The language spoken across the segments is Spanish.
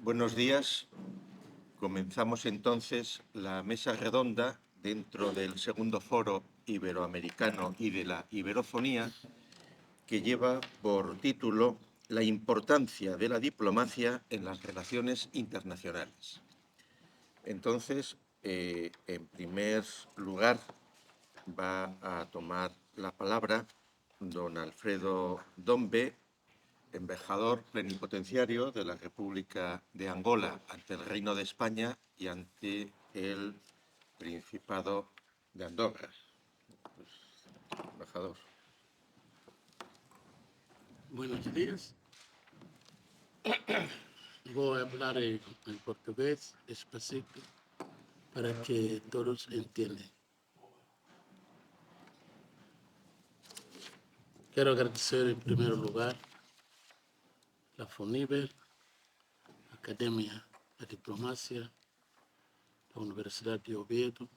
Buenos días. Comenzamos entonces la mesa redonda dentro del segundo foro iberoamericano y de la iberofonía, que lleva por título La importancia de la diplomacia en las relaciones internacionales. Entonces, en primer lugar, va a tomar la palabra don Alfredo Dombe, embajador plenipotenciario de la República de Angola ante el Reino de España y ante el Principado de Andorra. Pues, embajador. Buenos días. Voy a hablar en portugués específico para que todos entiendan. Quero agradecer, em primeiro lugar, a FONIBER, a Academia da Diplomacia, a Universidade de Oviedo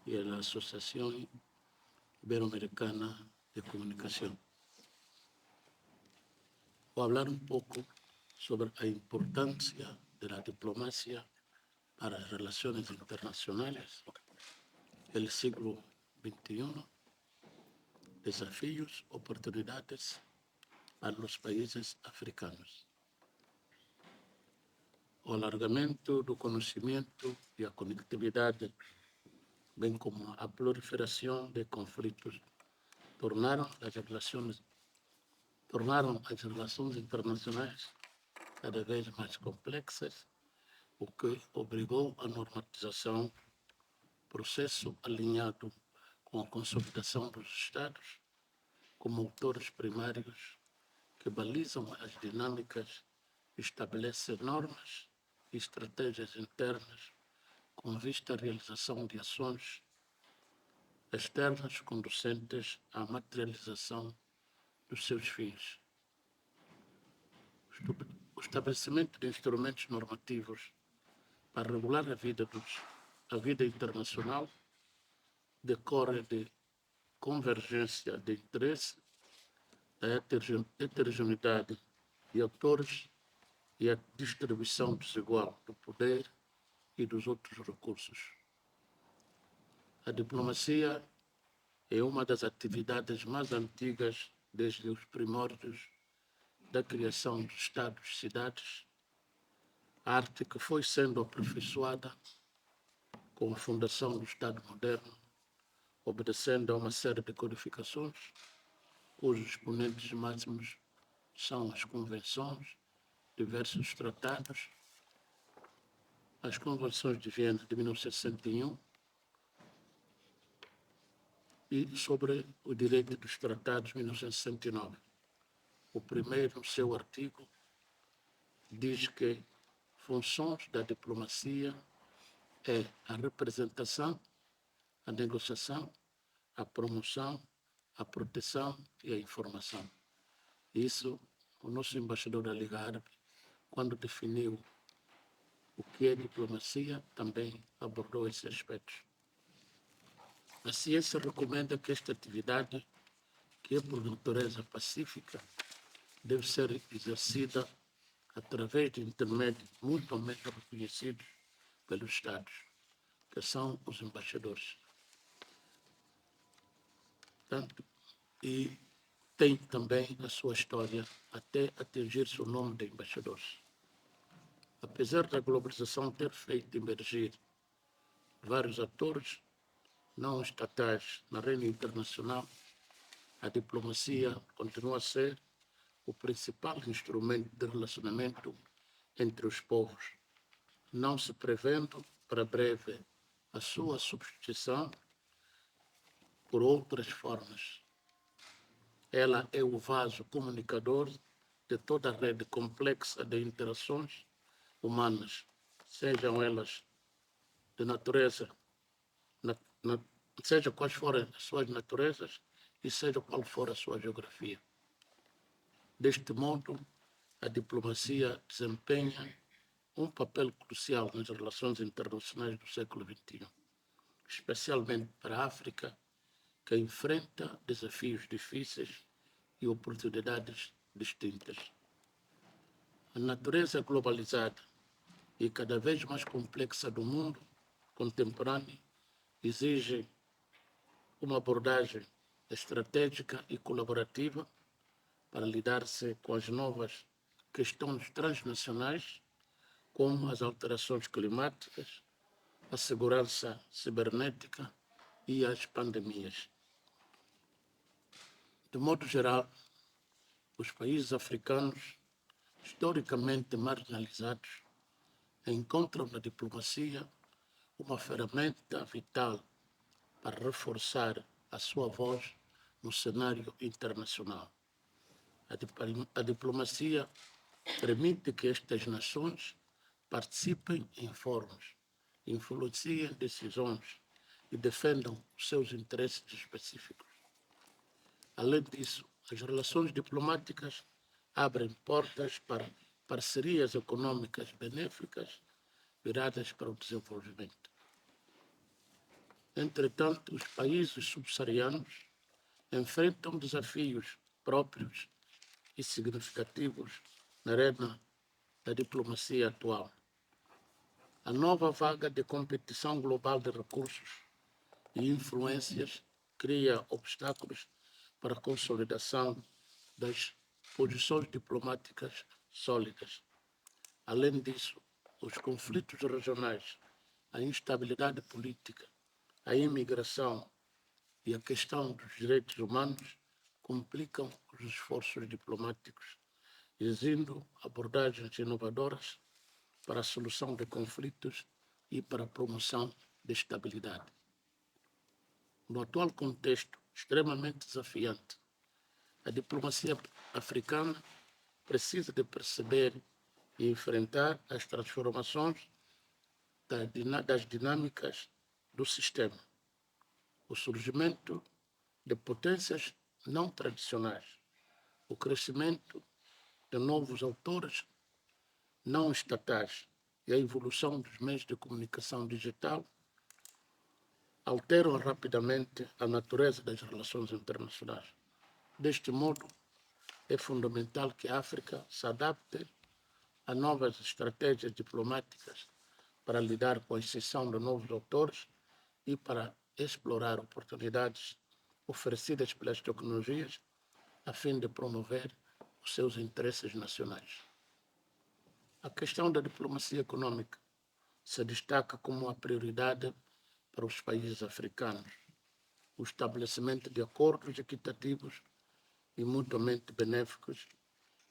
e a Associação Ibero-Americana de Comunicação. Vou falar pouco sobre a importância da diplomacia para as relações internacionais do século XXI, desafios, oportunidades para os países africanos. O alargamento do conhecimento e a conectividade, bem como a proliferação de conflitos, tornaram as relações internacionais cada vez mais complexas, o que obrigou a normatização, processo alinhado com a consolidação dos Estados como autores primários que balizam as dinâmicas, estabelecem normas e estratégias internas com vista à realização de ações externas conducentes à materialização dos seus fins. O estabelecimento de instrumentos normativos para regular a vida internacional decorre de convergência de interesse, a heterogeneidade de atores e a distribuição desigual do poder e dos outros recursos. A diplomacia é uma das atividades mais antigas desde os primórdios da criação dos Estados-cidades, arte que foi sendo aperfeiçoada com a fundação do Estado moderno, obedecendo a uma série de codificações, cujos exponentes máximos são as convenções, diversos tratados, as convenções de Viena de 1961 e sobre o direito dos tratados de 1969. O primeiro, no seu artigo, diz que funções da diplomacia é a representação, a negociação, a promoção, a proteção e a informação. Isso, o nosso embaixador da Liga Árabe, quando definiu o que é diplomacia, também abordou esses aspectos. A ciência recomenda que esta atividade, que é por natureza pacífica, deve ser exercida através de intermédios mutuamente reconhecidos pelos Estados, que são os embaixadores. Portanto, e tem também a sua história até atingir-se o nome de embaixadores. Apesar da globalização ter feito emergir vários atores não estatais na arena internacional, a diplomacia continua a ser o principal instrumento de relacionamento entre os povos, não se prevendo para breve a sua substituição por outras formas. Ela é o vaso comunicador de toda a rede complexa de interações humanas, sejam elas de natureza, seja quais forem as suas naturezas e seja qual for a sua geografia. Deste modo, a diplomacia desempenha um papel crucial nas relações internacionais do século XXI, especialmente para a África, que enfrenta desafios difíceis e oportunidades distintas. A natureza globalizada e cada vez mais complexa do mundo contemporâneo exige uma abordagem estratégica e colaborativa para lidar-se com as novas questões transnacionais, como as alterações climáticas, a segurança cibernética e as pandemias. De modo geral, os países africanos, historicamente marginalizados, encontram na diplomacia uma ferramenta vital para reforçar a sua voz no cenário internacional. A diplomacia permite que estas nações participem em fóruns, influenciem decisões e defendam os seus interesses específicos. Além disso, as relações diplomáticas abrem portas para parcerias econômicas benéficas viradas para o desenvolvimento. Entretanto, os países subsaarianos enfrentam desafios próprios e significativos na arena da diplomacia atual. A nova vaga de competição global de recursos e influências cria obstáculos para a consolidação das posições diplomáticas sólidas. Além disso, os conflitos regionais, a instabilidade política, a imigração e a questão dos direitos humanos complicam os esforços diplomáticos, exigindo abordagens inovadoras para a solução de conflitos e para a promoção de estabilidade. No atual contexto extremamente desafiante, a diplomacia africana precisa de perceber e enfrentar as transformações das dinâmicas do sistema, o surgimento de potências não tradicionais, o crescimento de novos autores não estatais e a evolução dos meios de comunicação digital alteram rapidamente a natureza das relações internacionais. Deste modo, é fundamental que a África se adapte a novas estratégias diplomáticas para lidar com a ascensão de novos autores e para explorar oportunidades oferecidas pelas tecnologias a fim de promover os seus interesses nacionais. A questão da diplomacia econômica se destaca como uma prioridade para os países africanos. O estabelecimento de acordos equitativos e mutuamente benéficos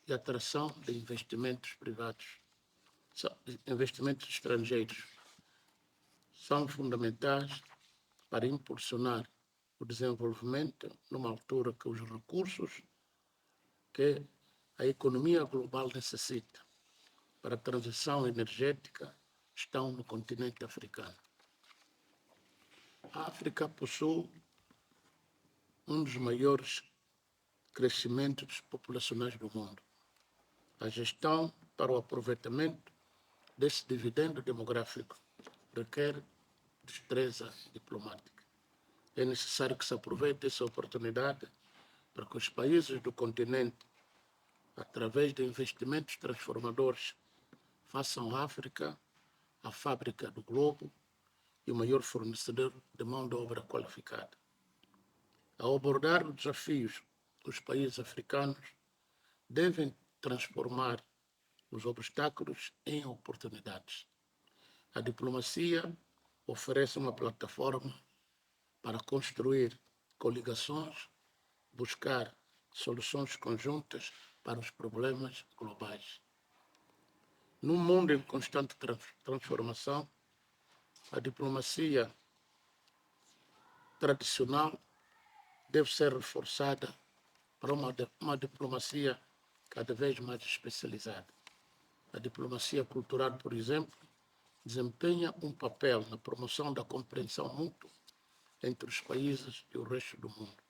e a atração de investimentos privados, investimentos estrangeiros, são fundamentais para impulsionar o desenvolvimento numa altura que os recursos que a economia global necessita para a transição energética estão no continente africano. A África possui um dos maiores crescimentos populacionais do mundo. A gestão para o aproveitamento desse dividendo demográfico requer destreza diplomática. É necessário que se aproveite essa oportunidade para que os países do continente, através de investimentos transformadores, façam a África a fábrica do globo e o maior fornecedor de mão de obra qualificada. Ao abordar os desafios, os países africanos devem transformar os obstáculos em oportunidades. A diplomacia oferece uma plataforma para construir coligações, buscar soluções conjuntas para os problemas globais. Num mundo em constante transformação, a diplomacia tradicional deve ser reforçada para uma diplomacia cada vez mais especializada. A diplomacia cultural, por exemplo, desempenha um papel na promoção da compreensão mútua entre os países e o resto do mundo.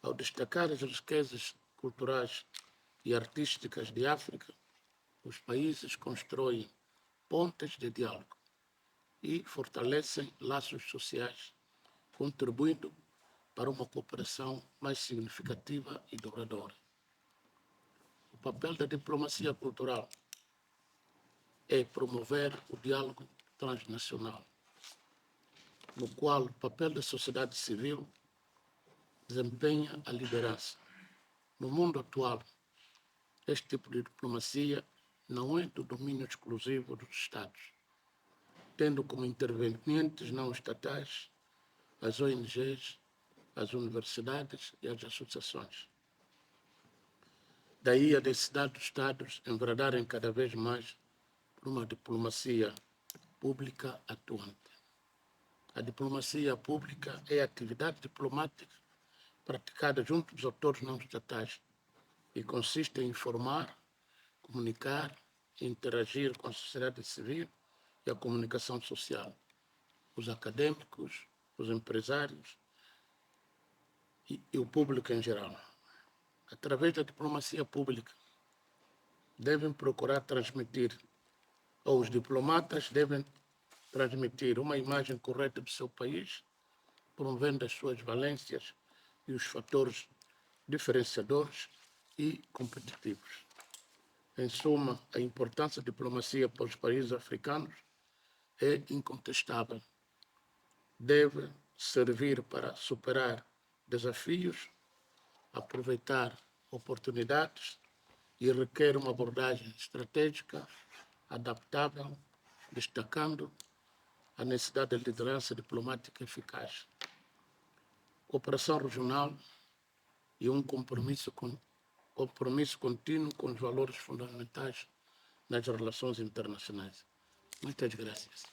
Ao destacar as riquezas culturais e artísticas de África, os países constroem pontes de diálogo e fortalecem laços sociais, contribuindo para uma cooperação mais significativa e duradoura. O O papel da diplomacia cultural é promover o diálogo transnacional, no qual o papel da sociedade civil desempenha a liderança. No mundo atual, este tipo de diplomacia não é do domínio exclusivo dos Estados, tendo como intervenientes não estatais as ONGs, as universidades e as associações. Daí a necessidade dos Estados enverdarem cada vez mais por uma diplomacia pública atuante. A diplomacia pública é a atividade diplomática praticada junto dos atores não estatais e consiste em informar, comunicar e interagir com a sociedade civil e a comunicação social, os acadêmicos, os empresários e o público em geral. Através da diplomacia pública, devem procurar transmitir, ou os diplomatas devem transmitir uma imagem correta do seu país, promovendo as suas valências e os fatores diferenciadores e competitivos. Em suma, a importância da diplomacia para os países africanos é incontestável. Deve servir para superar desafios, aproveitar oportunidades e requer uma abordagem estratégica, adaptável, destacando a necessidade de liderança diplomática eficaz, cooperação regional e um compromisso contínuo com os valores fundamentais nas relações internacionais. Muitas graças.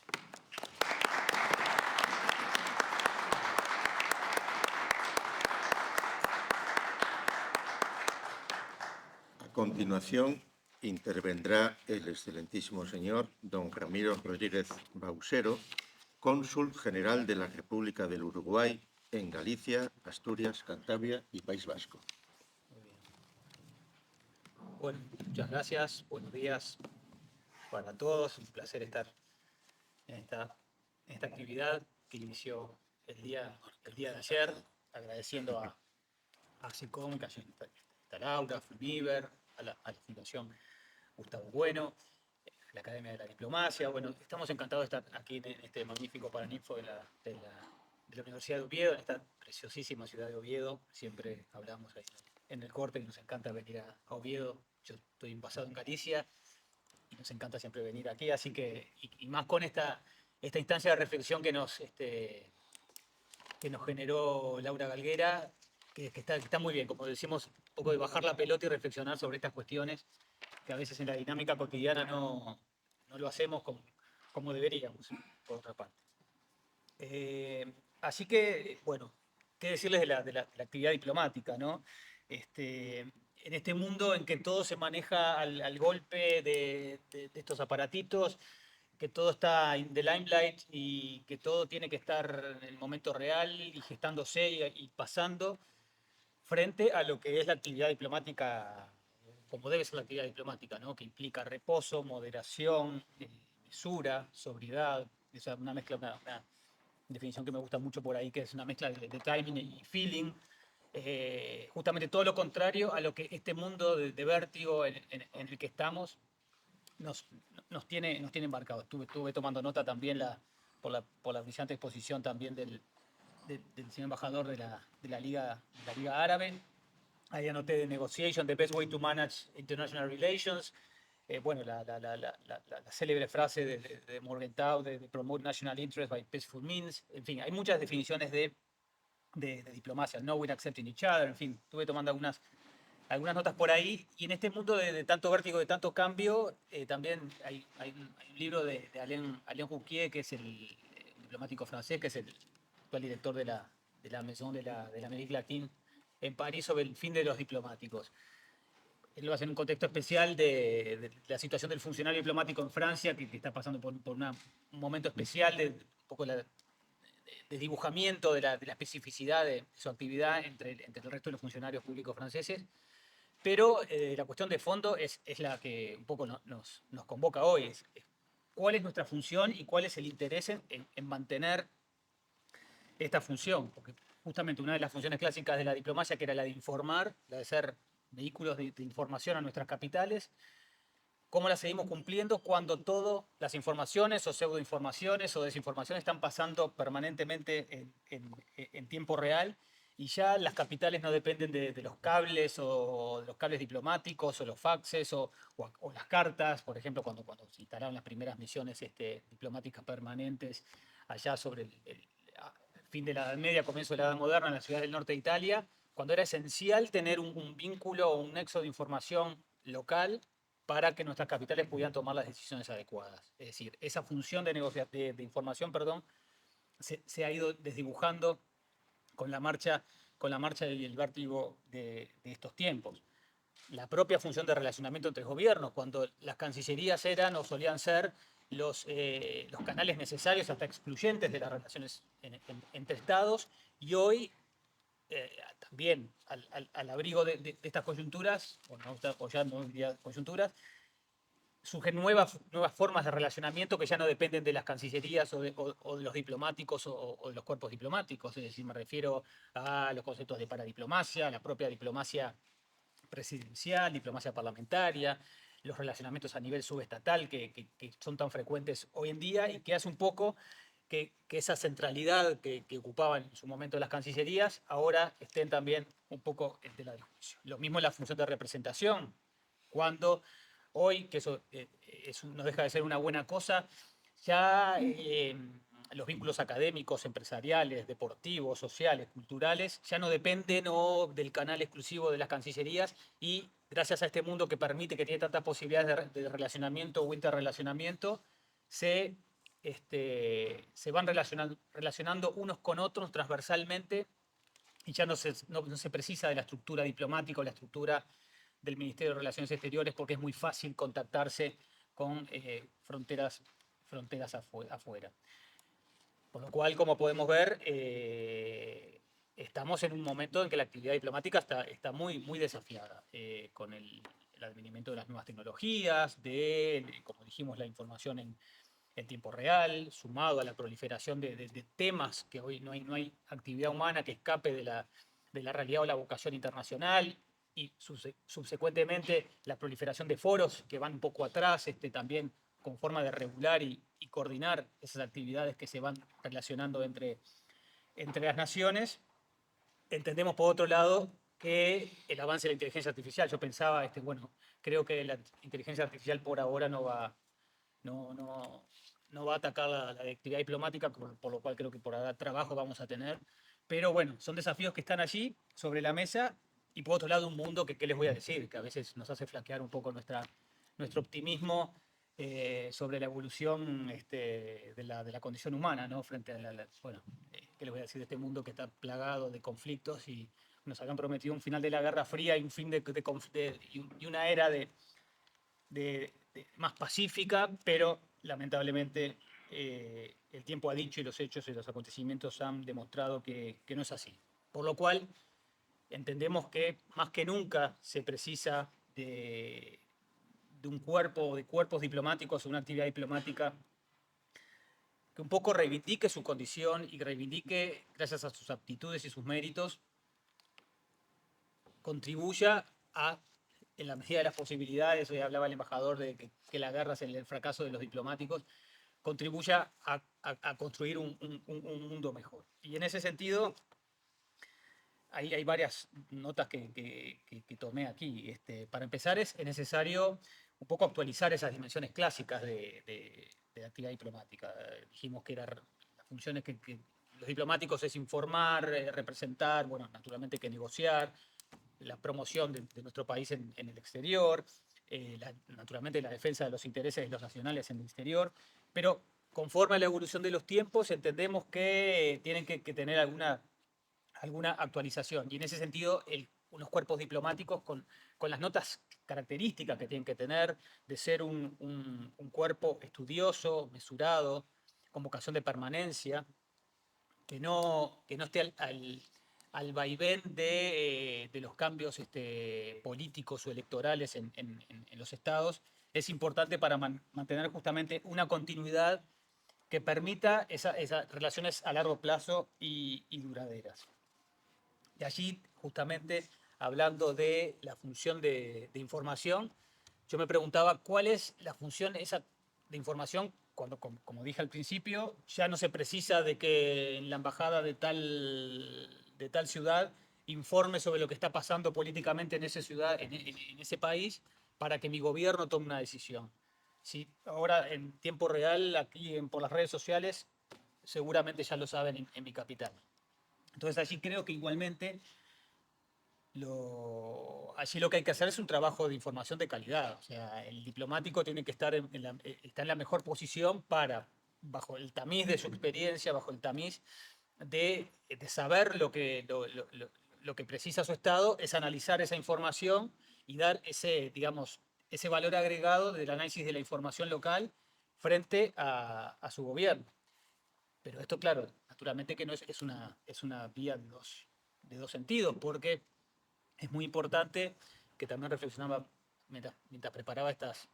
A continuación, intervendrá el excelentísimo señor don Ramiro Rodríguez Bausero, cónsul general de la República del Uruguay en Galicia, Asturias, Cantabria y País Vasco. Bueno, muchas gracias. Buenos días para todos. Un placer estar en esta actividad que inició el día de ayer, agradeciendo a SECOM, que allí está Laura, Fulmiver, a la Fundación Gustavo Bueno, a la Academia de la Diplomacia. Bueno, estamos encantados de estar aquí en este magnífico Paraninfo de la Universidad de Oviedo, en esta preciosísima ciudad de Oviedo. Siempre hablamos ahí en el corte que nos encanta venir a Oviedo. Yo estoy basado en Galicia y nos encanta siempre venir aquí, así que, y más con esta instancia de reflexión que nos generó Laura Galguera, que está muy bien, como decimos, un poco de bajar la pelota y reflexionar sobre estas cuestiones que a veces en la dinámica cotidiana no lo hacemos como deberíamos, por otra parte. Así que, bueno, qué decirles de la actividad diplomática, ¿no? En este mundo en que todo se maneja al golpe de estos aparatitos, que todo está in the limelight y que todo tiene que estar en el momento real y gestándose y pasando, frente a lo que es la actividad diplomática, como debe ser la actividad diplomática, ¿no? Que implica reposo, moderación, mesura, sobriedad, esa es una mezcla, una definición que me gusta mucho por ahí, que es una mezcla de timing y feeling. Justamente todo lo contrario a lo que este mundo de vértigo en el que estamos nos tiene embarcados. Estuve tomando nota también por la brillante exposición también del señor embajador de la Liga Árabe. Ahí anoté The Negotiation, The Best Way to Manage International Relations. Bueno, la célebre frase de Morgenthau de Promote National Interest by Peaceful Means. En fin, hay muchas definiciones de diplomacia, knowing, accepting each other. En fin, estuve tomando algunas notas por ahí, y en este mundo de tanto vértigo, de tanto cambio, también hay un libro de Alain Rouquier, que es el diplomático francés, que es el actual director de la Maison de la Amérique Latine en París, sobre el fin de los diplomáticos. Él lo hace en un contexto especial de la situación del funcionario diplomático en Francia, que está pasando por un momento especial de un poco de dibujamiento de la especificidad de su actividad entre el resto de los funcionarios públicos franceses. Pero la cuestión de fondo es la que un poco nos convoca hoy. Es cuál es nuestra función y cuál es el interés en mantener esta función. Porque justamente una de las funciones clásicas de la diplomacia, que era la de informar, la de ser vehículos de información a nuestras capitales. ¿Cómo las seguimos cumpliendo cuando todas las informaciones o pseudoinformaciones o desinformaciones están pasando permanentemente en tiempo real? Y ya las capitales no dependen de los cables o de los cables diplomáticos o los faxes o las cartas. Por ejemplo, cuando se instalaron las primeras misiones diplomáticas permanentes allá sobre el fin de la Edad Media, comienzo de la Edad Moderna en la ciudad del norte de Italia, cuando era esencial tener un vínculo o un nexo de información local para que nuestras capitales pudieran tomar las decisiones adecuadas. Es decir, esa función de información, perdón, se ha ido desdibujando con la marcha y el vértigo de estos tiempos. La propia función de relacionamiento entre gobiernos, cuando las cancillerías eran o solían ser los canales necesarios, hasta excluyentes, de las relaciones entre estados, y hoy también al abrigo de estas coyunturas, o ya no diría coyunturas, surgen nuevas formas de relacionamiento que ya no dependen de las cancillerías o de los diplomáticos o de los cuerpos diplomáticos. Es decir, me refiero a los conceptos de paradiplomacia, la propia diplomacia presidencial, diplomacia parlamentaria, los relacionamientos a nivel subestatal que son tan frecuentes hoy en día y que hace un poco que esa centralidad que ocupaban en su momento las cancillerías ahora estén también un poco en tela de juicio. Lo mismo en la función de representación, cuando hoy, que eso no deja de ser una buena cosa, ya los vínculos académicos, empresariales, deportivos, sociales, culturales, ya no dependen del canal exclusivo de las cancillerías y gracias a este mundo que permite, que tiene tantas posibilidades de relacionamiento o interrelacionamiento, se van relacionando unos con otros transversalmente y ya no se precisa de la estructura diplomática o la estructura del Ministerio de Relaciones Exteriores porque es muy fácil contactarse con fronteras afuera. Por lo cual, como podemos ver, estamos en un momento en que la actividad diplomática está muy, muy desafiada con el advenimiento de las nuevas tecnologías, como dijimos, la información en tiempo real, sumado a la proliferación de temas que hoy no hay actividad humana que escape de la realidad o la vocación internacional, y subsecuentemente la proliferación de foros que van un poco atrás, también con forma de regular y coordinar esas actividades que se van relacionando entre las naciones. Entendemos, por otro lado, que el avance de la inteligencia artificial, yo pensaba, creo que la inteligencia artificial por ahora no va a atacar la actividad diplomática, por lo cual creo que por ahora trabajo vamos a tener. Pero bueno, son desafíos que están allí sobre la mesa y por otro lado un mundo que, ¿qué les voy a decir? Que a veces nos hace flaquear un poco nuestro optimismo sobre la evolución de la condición humana, ¿no? Frente a ¿qué les voy a decir de este mundo que está plagado de conflictos y nos habían prometido un final de la Guerra Fría y un fin y una era más pacífica, pero lamentablemente el tiempo ha dicho y los hechos y los acontecimientos han demostrado que no es así. Por lo cual entendemos que más que nunca se precisa de un cuerpo, de cuerpos diplomáticos, una actividad diplomática que un poco reivindique su condición y reivindique, gracias a sus aptitudes y sus méritos, contribuya en la medida de las posibilidades, hoy hablaba el embajador de que la guerra es el fracaso de los diplomáticos, contribuya a construir un mundo mejor. Y en ese sentido, hay varias notas que tomé aquí. Para empezar, es necesario un poco actualizar esas dimensiones clásicas de la actividad diplomática. Dijimos que las funciones que los diplomáticos es informar, representar, naturalmente que negociar, la promoción de nuestro país en el exterior, naturalmente la defensa de los intereses de los nacionales en el exterior, pero conforme a la evolución de los tiempos entendemos que tienen que tener alguna actualización. Y en ese sentido, unos cuerpos diplomáticos con las notas características que tienen que tener de ser un cuerpo estudioso, mesurado, con vocación de permanencia, que no esté al vaivén de los cambios políticos o electorales en los estados, es importante para mantener justamente una continuidad que permita esas relaciones a largo plazo y duraderas. Y allí justamente hablando de la función de información, yo me preguntaba cuál es la función esa de información cuando, como dije al principio, ya no se precisa de que en la embajada de tal ciudad informe sobre lo que está pasando políticamente en esa ciudad, en ese país, para que mi gobierno tome una decisión. Sí, ahora en tiempo real, aquí por las redes sociales, seguramente ya lo saben en mi capital. Entonces allí creo que igualmente allí lo que hay que hacer es un trabajo de información de calidad. O sea, el diplomático tiene que estar está en la mejor posición para, bajo el tamiz de su experiencia, bajo el tamiz de saber lo que precisa su Estado, es analizar esa información y dar ese, digamos, ese valor agregado del análisis de la información local frente a su gobierno. Pero esto, claro, naturalmente que no es una vía de dos sentidos, porque es muy importante, que también reflexionaba mientras preparaba estas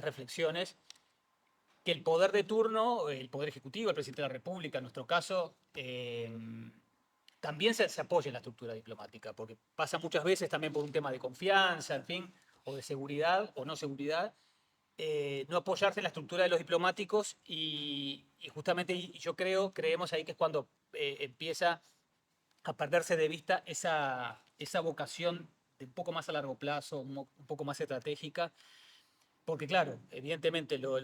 reflexiones, que el poder de turno, el poder ejecutivo, el presidente de la República, en nuestro caso, también se apoya en la estructura diplomática, porque pasa muchas veces también por un tema de confianza, en fin, o de seguridad o no seguridad, no apoyarse en la estructura de los diplomáticos y justamente creemos ahí que es cuando empieza a perderse de vista esa vocación de un poco más a largo plazo, un poco más estratégica, porque claro, evidentemente lo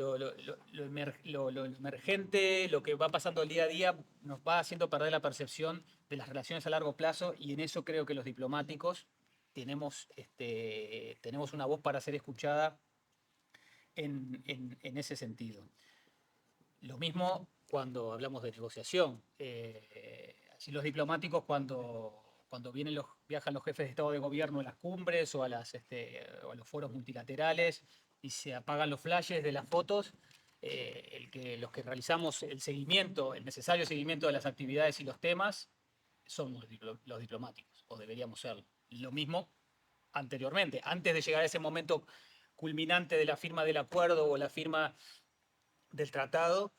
emergente, lo que va pasando el día a día, nos va haciendo perder la percepción de las relaciones a largo plazo y en eso creo que los diplomáticos tenemos una voz para ser escuchada en ese sentido. Lo mismo cuando hablamos de negociación. Así los diplomáticos cuando viajan los jefes de Estado de Gobierno a las cumbres o a los foros multilaterales y se apagan los flashes de las fotos, los que realizamos el necesario seguimiento de las actividades y los temas, somos los diplomáticos, o deberíamos serlo. Lo mismo anteriormente, antes de llegar a ese momento culminante de la firma del acuerdo o la firma del tratado,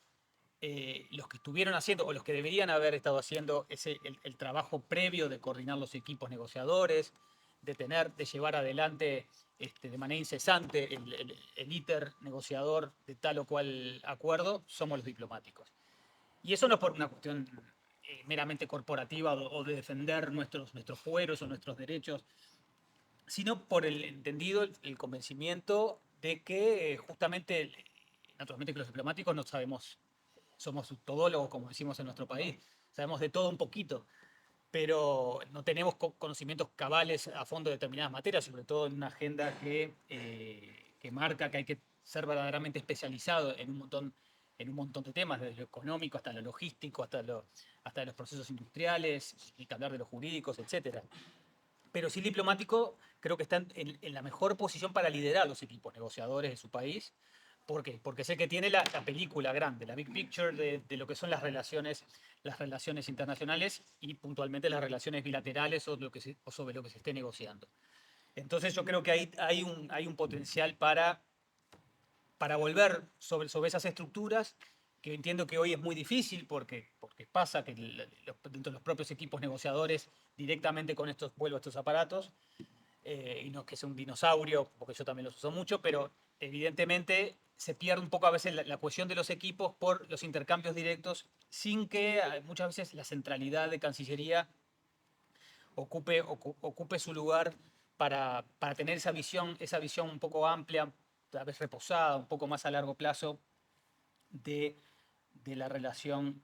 los que estuvieron haciendo o los que deberían haber estado haciendo el trabajo previo de coordinar los equipos negociadores, de llevar adelante de manera incesante el íter negociador de tal o cual acuerdo, somos los diplomáticos. Y eso no es por una cuestión meramente corporativa o de defender nuestros fueros o nuestros derechos, sino por el entendido, el convencimiento de que justamente, naturalmente que los diplomáticos no sabemos, somos todólogos, como decimos en nuestro país, sabemos de todo un poquito, pero no tenemos conocimientos cabales a fondo de determinadas materias, sobre todo en una agenda que marca que hay que ser verdaderamente especializado en un montón de temas, desde lo económico hasta lo logístico, hasta los procesos industriales, y que hablar de los jurídicos, etcétera. Pero sí el diplomático creo que está en la mejor posición para liderar los equipos negociadores de su país. ¿Por qué? Porque es el que tiene la película grande, la big picture de lo que son las relaciones internacionales y puntualmente las relaciones bilaterales o sobre lo que se esté negociando. Entonces yo creo que ahí hay un potencial para volver sobre esas estructuras, que entiendo que hoy es muy difícil porque pasa que dentro de los propios equipos negociadores directamente con vuelvo a estos aparatos, y no es que sea un dinosaurio, porque yo también los uso mucho, pero evidentemente se pierde un poco a veces la cohesión de los equipos por los intercambios directos, sin que muchas veces la centralidad de Cancillería ocupe su lugar para tener esa visión un poco amplia, tal vez reposada, un poco más a largo plazo de la relación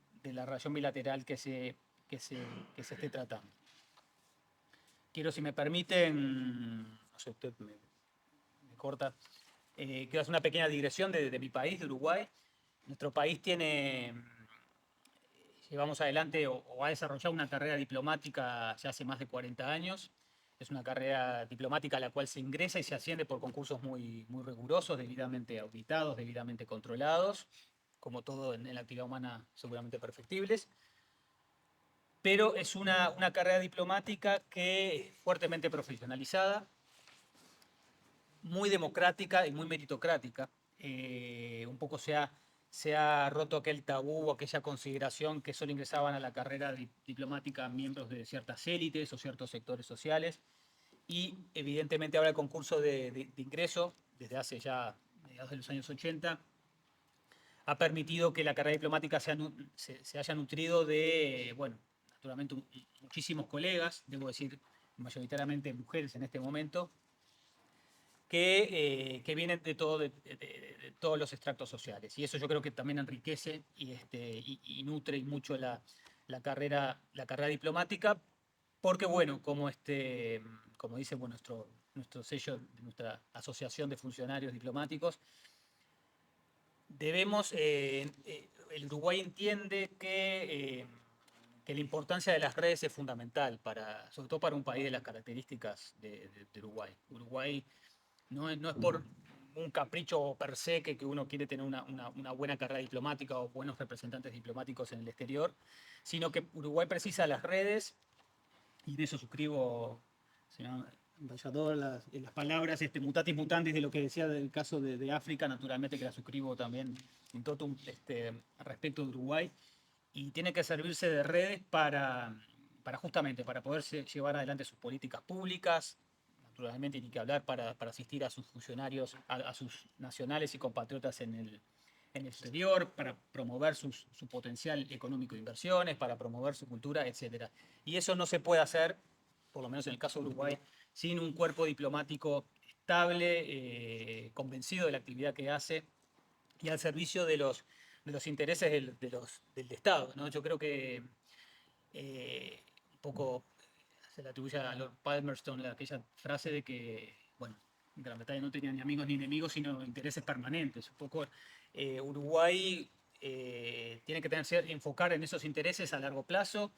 bilateral que se esté tratando. Quiero, si me permiten, no sé, usted me corta, quiero hacer una pequeña digresión de mi país, de Uruguay. Nuestro país llevamos adelante o ha desarrollado una carrera diplomática ya hace más de 40 años. Es una carrera diplomática a la cual se ingresa y se asciende por concursos muy, muy rigurosos, debidamente auditados, debidamente controlados, como todo en la actividad humana seguramente perfectibles. Pero es una carrera diplomática que es fuertemente profesionalizada, muy democrática y muy meritocrática. Un poco se ha roto aquel tabú, aquella consideración que solo ingresaban a la carrera diplomática miembros de ciertas élites o ciertos sectores sociales. y evidentemente ahora el concurso de ingreso, desde hace ya mediados de los años 80, ha permitido que la carrera diplomática se haya nutrido de, bueno, naturalmente muchísimos colegas, debo decir mayoritariamente mujeres en este momento, que vienen de todos los extractos sociales. Y eso yo creo que también enriquece y nutre mucho la carrera diplomática, porque bueno, como dice bueno, nuestro sello, nuestra asociación de funcionarios diplomáticos, el Uruguay entiende que la importancia de las redes es fundamental, sobre todo para un país de las características de Uruguay. Uruguay no es por un capricho per se que uno quiere tener una buena carrera diplomática o buenos representantes diplomáticos en el exterior, sino que Uruguay precisa las redes, y de eso suscribo, señor embajador, las palabras mutatis mutandis de lo que decía del caso de África, naturalmente que la suscribo también en todo respecto de Uruguay, y tiene que servirse de redes justamente para poder llevar adelante sus políticas públicas, naturalmente ni que hablar para asistir a sus funcionarios, a sus nacionales y compatriotas en el exterior, para promover su potencial económico de inversiones, para promover su cultura, etc. Y eso no se puede hacer, por lo menos en el caso de Uruguay, sin un cuerpo diplomático estable, convencido de la actividad que hace y al servicio de los intereses del Estado, ¿no? Yo creo que un poco se le atribuye a Lord Palmerston aquella frase de que, bueno, Gran Bretaña no tenía ni amigos ni enemigos, sino intereses permanentes. Un poco Uruguay tiene que enfocar en esos intereses a largo plazo,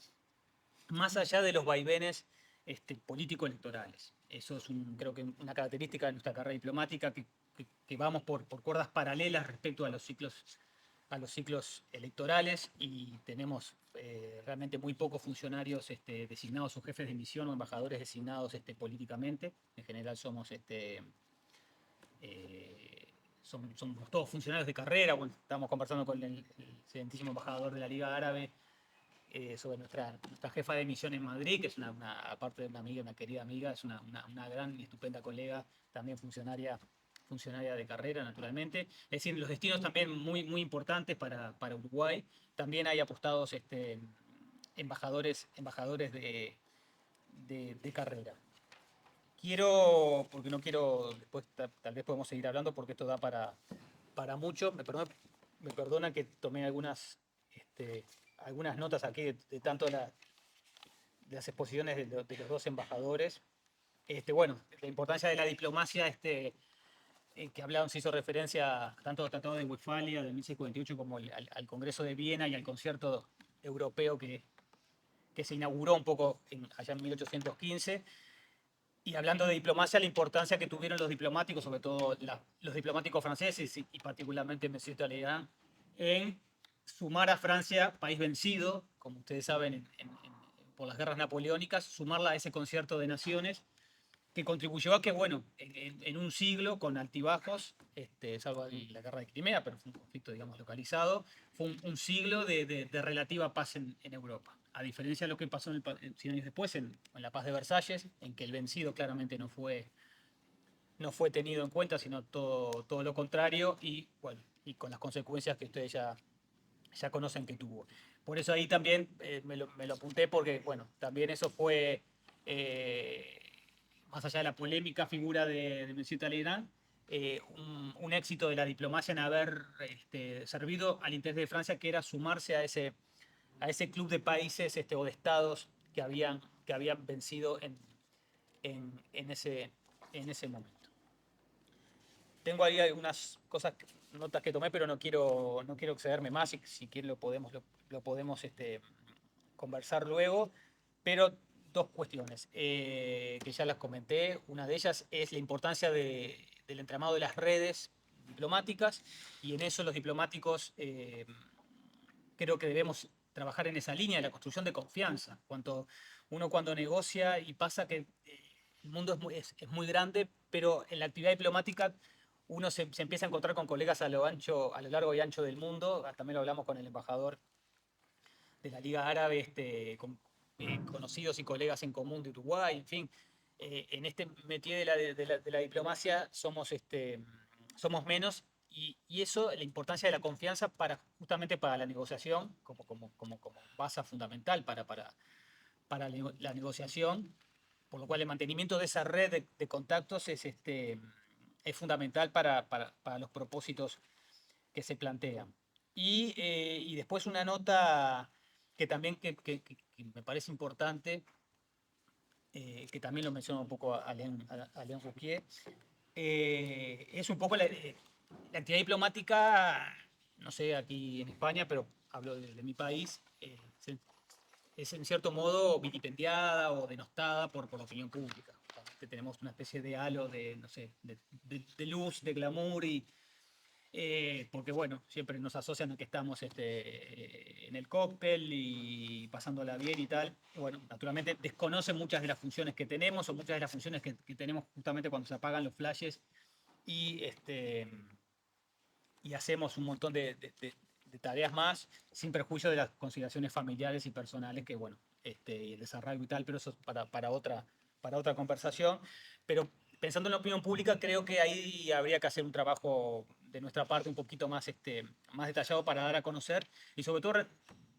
más allá de los vaivenes político-electorales. Eso es, creo que, una característica de nuestra carrera diplomática, que vamos por cuerdas paralelas respecto a los ciclos electorales, y tenemos realmente muy pocos funcionarios designados o jefes de misión o embajadores designados políticamente. En general somos somos todos funcionarios de carrera. Bueno, estamos conversando con el excelentísimo embajador de la Liga Árabe sobre nuestra jefa de misión en Madrid, que es aparte de una amiga, una querida amiga, es una gran y estupenda colega, también funcionaria de carrera, naturalmente. Es decir, los destinos también muy, muy importantes para Uruguay. También hay apostados embajadores de carrera. Porque no quiero, después tal vez podemos seguir hablando, porque esto da para mucho. Me perdona que tomé algunas notas aquí de tanto de las exposiciones de los dos embajadores. Bueno, la importancia de la diplomacia, que hablaron, se hizo referencia tanto al Tratado de Westfalia de 1648 como al Congreso de Viena y al concierto europeo que se inauguró un poco allá en 1815. Y hablando de diplomacia, la importancia que tuvieron los diplomáticos, sobre todo los diplomáticos franceses y particularmente M. Talleyrand, en sumar a Francia, país vencido, como ustedes saben, por las guerras napoleónicas, sumarla a ese concierto de naciones, que contribuyó a que, bueno, en un siglo con altibajos, salvo la guerra de Crimea, pero fue un conflicto, digamos, localizado, fue un siglo de relativa paz en Europa. A diferencia de lo que pasó 100 años después, en la paz de Versalles, en que el vencido claramente no fue tenido en cuenta, sino todo lo contrario, y bueno, y con las consecuencias que ustedes ya conocen que tuvo. Por eso ahí también me lo apunté, porque bueno, también eso fue, más allá de la polémica figura de M. Talleyrand, un éxito de la diplomacia en haber servido al interés de Francia, que era sumarse a ese club de países o de estados que habían vencido en ese momento. Tengo ahí algunas notas que tomé, pero no quiero excederme más. Si quieren lo podemos conversar luego. Pero dos cuestiones que ya las comenté. Una de ellas es la importancia del entramado de las redes diplomáticas, y en eso los diplomáticos creo que debemos trabajar en esa línea de la construcción de confianza. Cuando negocia, y pasa que el mundo es muy grande, pero en la actividad diplomática uno se empieza a encontrar con colegas a lo largo y ancho del mundo. También lo hablamos con el embajador de la Liga Árabe, con conocidos y colegas en común de Uruguay, en fin. en este métier de la diplomacia somos menos y eso, la importancia de la confianza justamente para la negociación, como base fundamental para la negociación, por lo cual el mantenimiento de esa red de contactos es fundamental para los propósitos que se plantean. Y después una nota que también que me parece importante, que también lo mencionó un poco Alain Rouquier, es un poco la actividad diplomática, no sé, aquí en España, pero hablo de mi país, es en cierto modo vilipendiada o denostada por la opinión pública. Tenemos una especie de halo de, no sé, de luz, de glamour porque bueno, siempre nos asocian a que estamos en el cóctel y pasándola bien y tal. Y bueno, naturalmente desconocen muchas de las funciones que tenemos o muchas de las funciones que tenemos justamente cuando se apagan los flashes y, y hacemos un montón de tareas más sin perjuicio de las consideraciones familiares y personales que, bueno, y el desarrollo y tal, pero eso es para otra conversación. Pero pensando en la opinión pública, creo que ahí habría que hacer un trabajo de nuestra parte un poquito más, más detallado para dar a conocer y sobre todo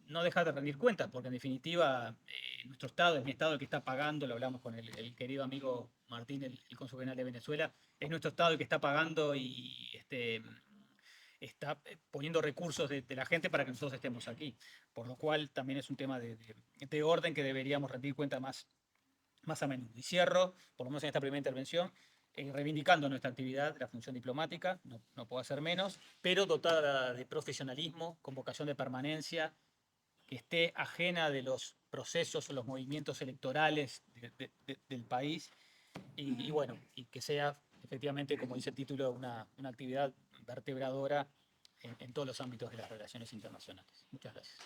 no dejar de rendir cuentas, porque en definitiva nuestro Estado es mi Estado el que está pagando, lo hablamos con el querido amigo Martín, el cónsul general de Venezuela, es nuestro Estado el que está pagando y está poniendo recursos de la gente para que nosotros estemos aquí. Por lo cual también es un tema de orden que deberíamos rendir cuenta más a menudo. Y cierro, por lo menos en esta primera intervención, reivindicando nuestra actividad, la función diplomática, no puedo hacer menos, pero dotada de profesionalismo, con vocación de permanencia, que esté ajena de los procesos o los movimientos electorales del país y bueno, y que sea efectivamente, como dice el título, una actividad vertebradora en todos los ámbitos de las relaciones internacionales. Muchas gracias.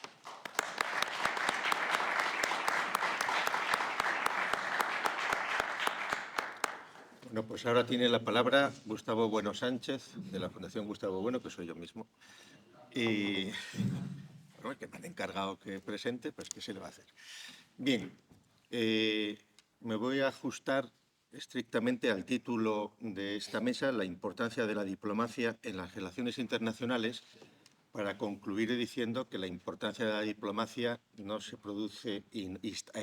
Bueno, pues ahora tiene la palabra Gustavo Bueno Sánchez, de la Fundación Gustavo Bueno, que soy yo mismo. Y bueno, que me han encargado que presente, pues ¿qué se le va a hacer? Bien, me voy a ajustar estrictamente al título de esta mesa, la importancia de la diplomacia en las relaciones internacionales, para concluir diciendo que la importancia de la diplomacia no se produce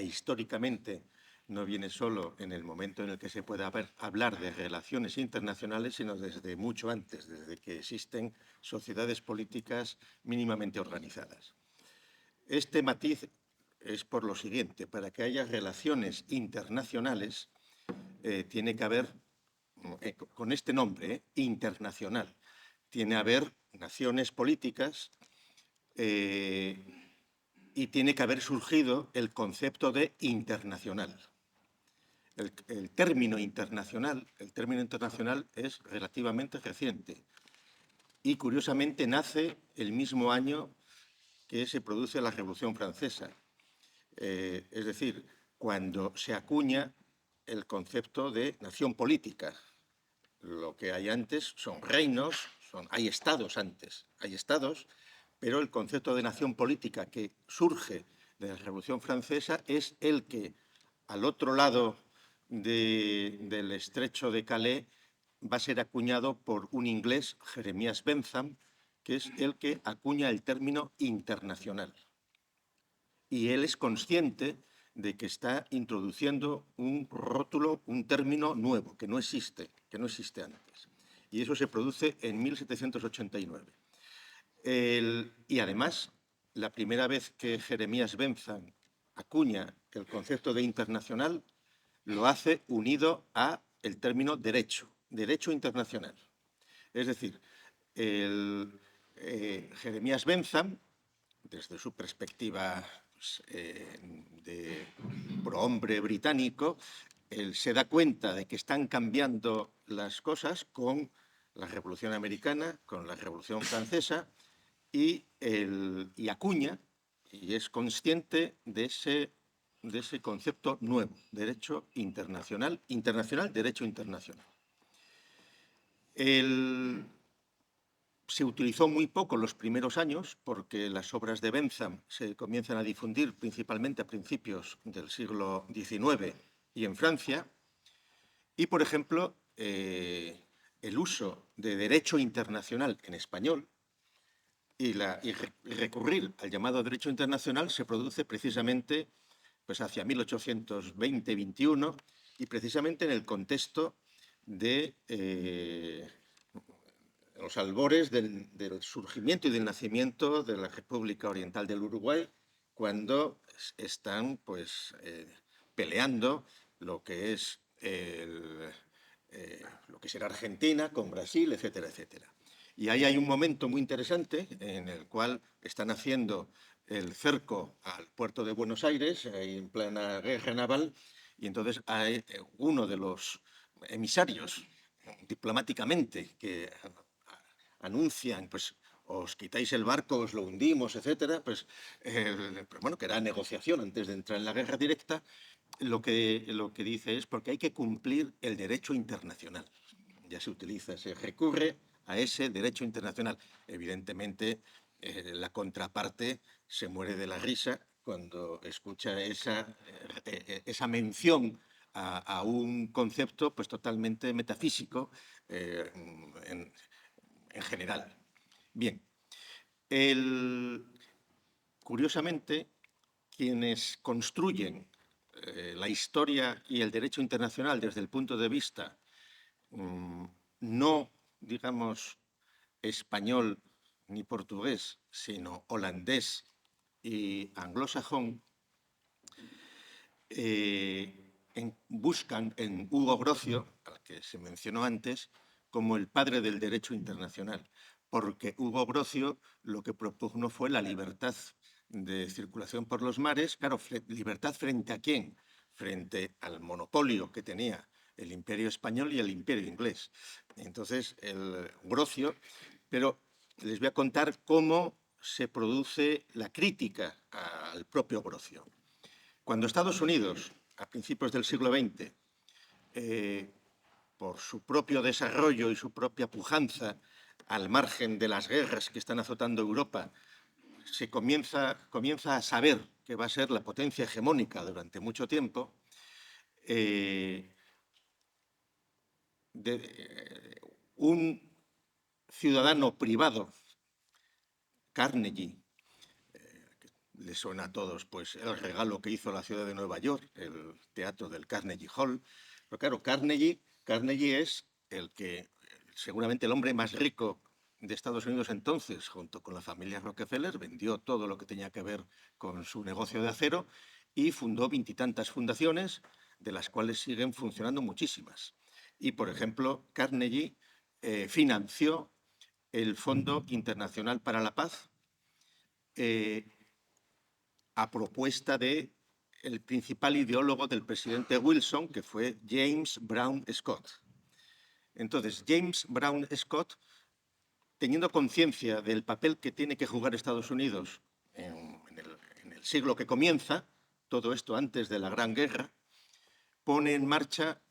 históricamente, no viene solo en el momento en el que se puede hablar de relaciones internacionales, sino desde mucho antes, desde que existen sociedades políticas mínimamente organizadas. Este matiz es por lo siguiente: para que haya relaciones internacionales tiene que haber, con este nombre, internacional, tiene que haber naciones políticas y tiene que haber surgido el concepto de internacional. El término internacional es relativamente reciente y, curiosamente, nace el mismo año que se produce la Revolución Francesa. Es decir, cuando se acuña el concepto de nación política. Lo que hay antes son reinos, hay estados antes, hay estados, pero el concepto de nación política que surge de la Revolución Francesa es el que, al otro lado del estrecho de Calais, va a ser acuñado por un inglés, Jeremías Bentham, que es el que acuña el término internacional. Y él es consciente de que está introduciendo un rótulo, un término nuevo, que no existe antes. Y eso se produce en 1789. Y además, la primera vez que Jeremías Bentham acuña el concepto de internacional, lo hace unido a el término derecho internacional. Es decir, Jeremías Bentham, desde su perspectiva de prohombre británico, él se da cuenta de que están cambiando las cosas con la Revolución Americana, con la Revolución Francesa, y acuña y es consciente de ese concepto nuevo, derecho internacional, derecho internacional. Se utilizó muy poco los primeros años porque las obras de Bentham se comienzan a difundir principalmente a principios del siglo XIX y en Francia, Y, por ejemplo, el uso de derecho internacional en español y recurrir al llamado derecho internacional se produce precisamente pues, hacia 1820-21 y precisamente en el contexto de los albores del surgimiento y del nacimiento de la República Oriental del Uruguay, cuando están pues, peleando lo que es lo que será Argentina con Brasil, etcétera, etcétera. Y ahí hay un momento muy interesante en el cual están haciendo el cerco al puerto de Buenos Aires, en plena guerra naval, y entonces hay uno de los emisarios diplomáticamente que anuncian, pues os quitáis el barco, os lo hundimos, etcétera, pues bueno, que era negociación antes de entrar en la guerra directa, lo que dice es porque hay que cumplir el derecho internacional. Ya se utiliza, se recurre a ese derecho internacional. Evidentemente, la contraparte se muere de la risa cuando escucha esa mención a un concepto pues, totalmente metafísico en general. Bien, curiosamente, quienes construyen la historia y el derecho internacional desde el punto de vista no, digamos, español ni portugués, sino holandés y anglosajón, buscan en Hugo Grocio, al que se mencionó antes, como el padre del derecho internacional, porque Hugo Grocio lo que propugnó fue la libertad de circulación por los mares. Claro, ¿libertad frente a quién? Frente al monopolio que tenía el Imperio Español y el Imperio Inglés. Entonces, el Grocio, pero les voy a contar cómo se produce la crítica al propio Grocio. Cuando Estados Unidos, a principios del siglo XX, por su propio desarrollo y su propia pujanza, al margen de las guerras que están azotando Europa, se comienza a saber que va a ser la potencia hegemónica durante mucho tiempo, un ciudadano privado, Carnegie, le suena a todos pues, el regalo que hizo la ciudad de Nueva York, el teatro del Carnegie Hall. Pero claro, Carnegie es seguramente el hombre más rico de Estados Unidos entonces, junto con la familia Rockefeller, vendió todo lo que tenía que ver con su negocio de acero y fundó 20 y tantas fundaciones, de las cuales siguen funcionando muchísimas. Y, por ejemplo, Carnegie financió el Fondo Internacional para la Paz, a propuesta del principal ideólogo del presidente Wilson, que fue James Brown Scott. Entonces, James Brown Scott, teniendo conciencia del papel que tiene que jugar Estados Unidos en el siglo que comienza, todo esto antes de la Gran Guerra, pone en marcha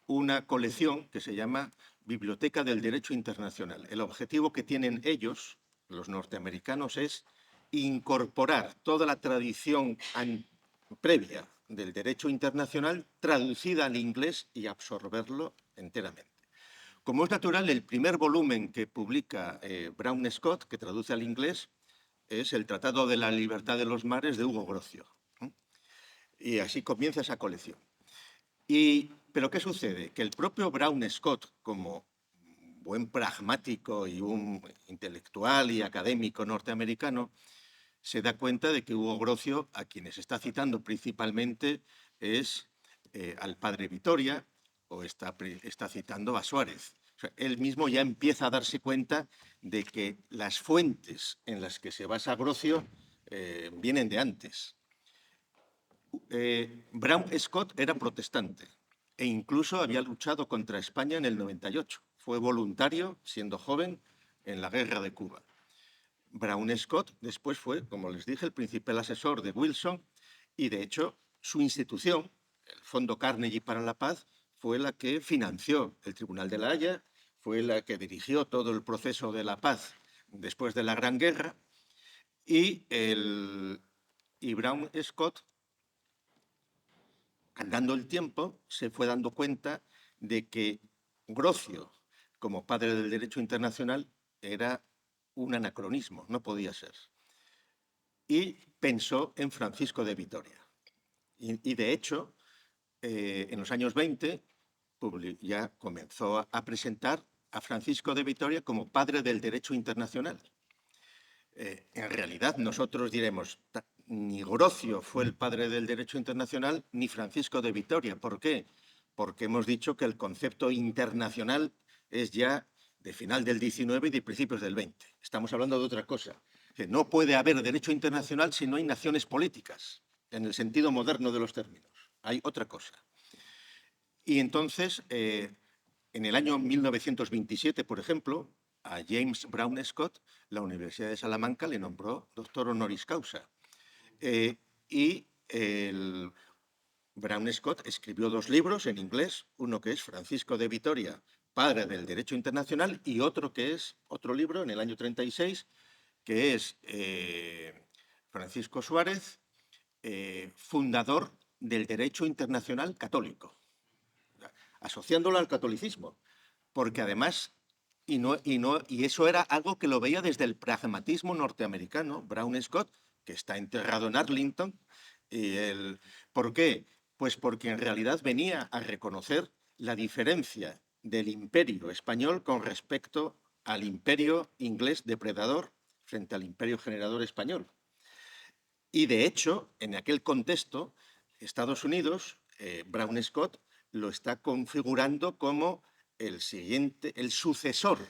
una colección que se llama Biblioteca del Derecho Internacional. El objetivo que tienen ellos, los norteamericanos, es incorporar toda la tradición previa del derecho internacional traducida al inglés y absorberlo enteramente. Como es natural, el primer volumen que publica Brown Scott, que traduce al inglés, es el Tratado de la Libertad de los Mares de Hugo Grocio. Y así comienza esa colección. ¿Pero qué sucede? Que el propio Brown Scott, como buen pragmático y un intelectual y académico norteamericano, se da cuenta de que Hugo Grocio, a quienes está citando principalmente, es al padre Vitoria o está citando a Suárez. O sea, él mismo ya empieza a darse cuenta de que las fuentes en las que se basa Grocio vienen de antes. Brown Scott era protestante e incluso había luchado contra España en el 98. Fue voluntario, siendo joven, en la guerra de Cuba. Brown Scott después fue, como les dije, el principal asesor de Wilson y, de hecho, su institución, el Fondo Carnegie para la Paz, fue la que financió el Tribunal de la Haya, fue la que dirigió todo el proceso de la paz después de la Gran Guerra y Brown Scott, andando el tiempo, se fue dando cuenta de que Grocio, como padre del derecho internacional, era un anacronismo, no podía ser. Y pensó en Francisco de Vitoria. Y de hecho, en los años 20, ya comenzó a presentar a Francisco de Vitoria como padre del derecho internacional. En realidad, nosotros diremos, ni Grocio fue el padre del derecho internacional, ni Francisco de Vitoria. ¿Por qué? Porque hemos dicho que el concepto internacional es ya de final del XIX y de principios del XX. Estamos hablando de otra cosa. Que no puede haber derecho internacional si no hay naciones políticas, en el sentido moderno de los términos. Hay otra cosa. Y entonces, en el año 1927, por ejemplo, a James Brown Scott, la Universidad de Salamanca le nombró doctor honoris causa. Y el Brown Scott escribió 2 libros en inglés, uno que es Francisco de Vitoria, padre del derecho internacional, y otro que es otro libro en el año 36, que es Francisco Suárez, fundador del derecho internacional católico, asociándolo al catolicismo, porque además, y eso era algo que lo veía desde el pragmatismo norteamericano, Brown Scott, que está enterrado en Arlington. ¿Por qué? Pues porque en realidad venía a reconocer la diferencia del imperio español con respecto al imperio inglés depredador frente al imperio generador español. Y de hecho, en aquel contexto, Estados Unidos, Brown Scott, lo está configurando como el sucesor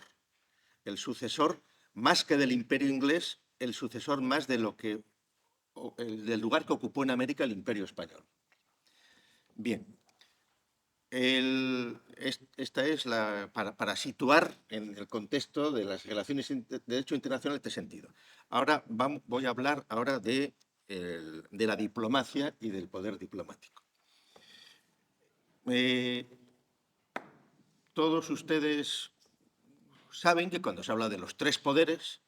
más que del imperio inglés, el sucesor más de del lugar que ocupó en América el imperio español. Bien, esta es para situar en el contexto de las relaciones de derecho internacional este sentido. Ahora voy a hablar ahora de la diplomacia y del poder diplomático. Todos ustedes saben que cuando se habla de los 3 poderes,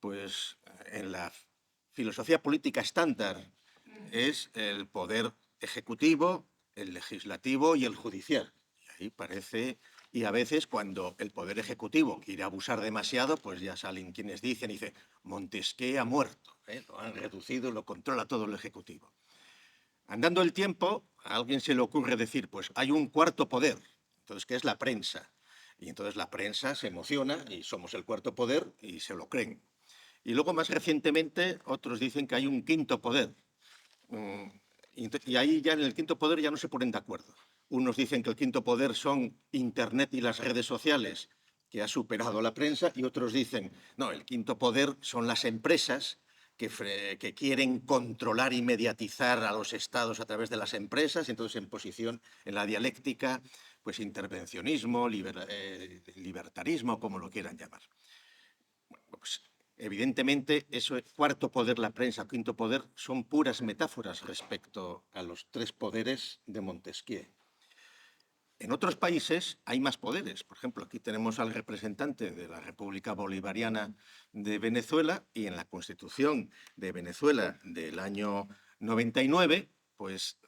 pues en la filosofía política estándar es el poder ejecutivo, el legislativo y el judicial. Y ahí parece, y a veces cuando el poder ejecutivo quiere abusar demasiado, pues ya salen quienes dicen Montesquieu ha muerto, lo han reducido, lo controla todo el ejecutivo. Andando el tiempo, a alguien se le ocurre decir, pues hay un 4.º poder, entonces, que es la prensa. Y entonces la prensa se emociona y somos el 4.º poder y se lo creen. Y luego, más recientemente, otros dicen que hay un 5.º poder. Y ahí ya en el 5.º poder ya no se ponen de acuerdo. Unos dicen que el 5.º poder son Internet y las redes sociales, que ha superado a la prensa, y otros dicen, no, el 5.º poder son las empresas que quieren controlar y mediatizar a los estados a través de las empresas, entonces en posición, en la dialéctica, pues intervencionismo, libertarismo, como lo quieran llamar. Bueno, pues, evidentemente, eso, 4.º poder, la prensa, 5.º poder, son puras metáforas respecto a los 3 poderes de Montesquieu. En otros países hay más poderes. Por ejemplo, aquí tenemos al representante de la República Bolivariana de Venezuela, y en la Constitución de Venezuela del año 99, pues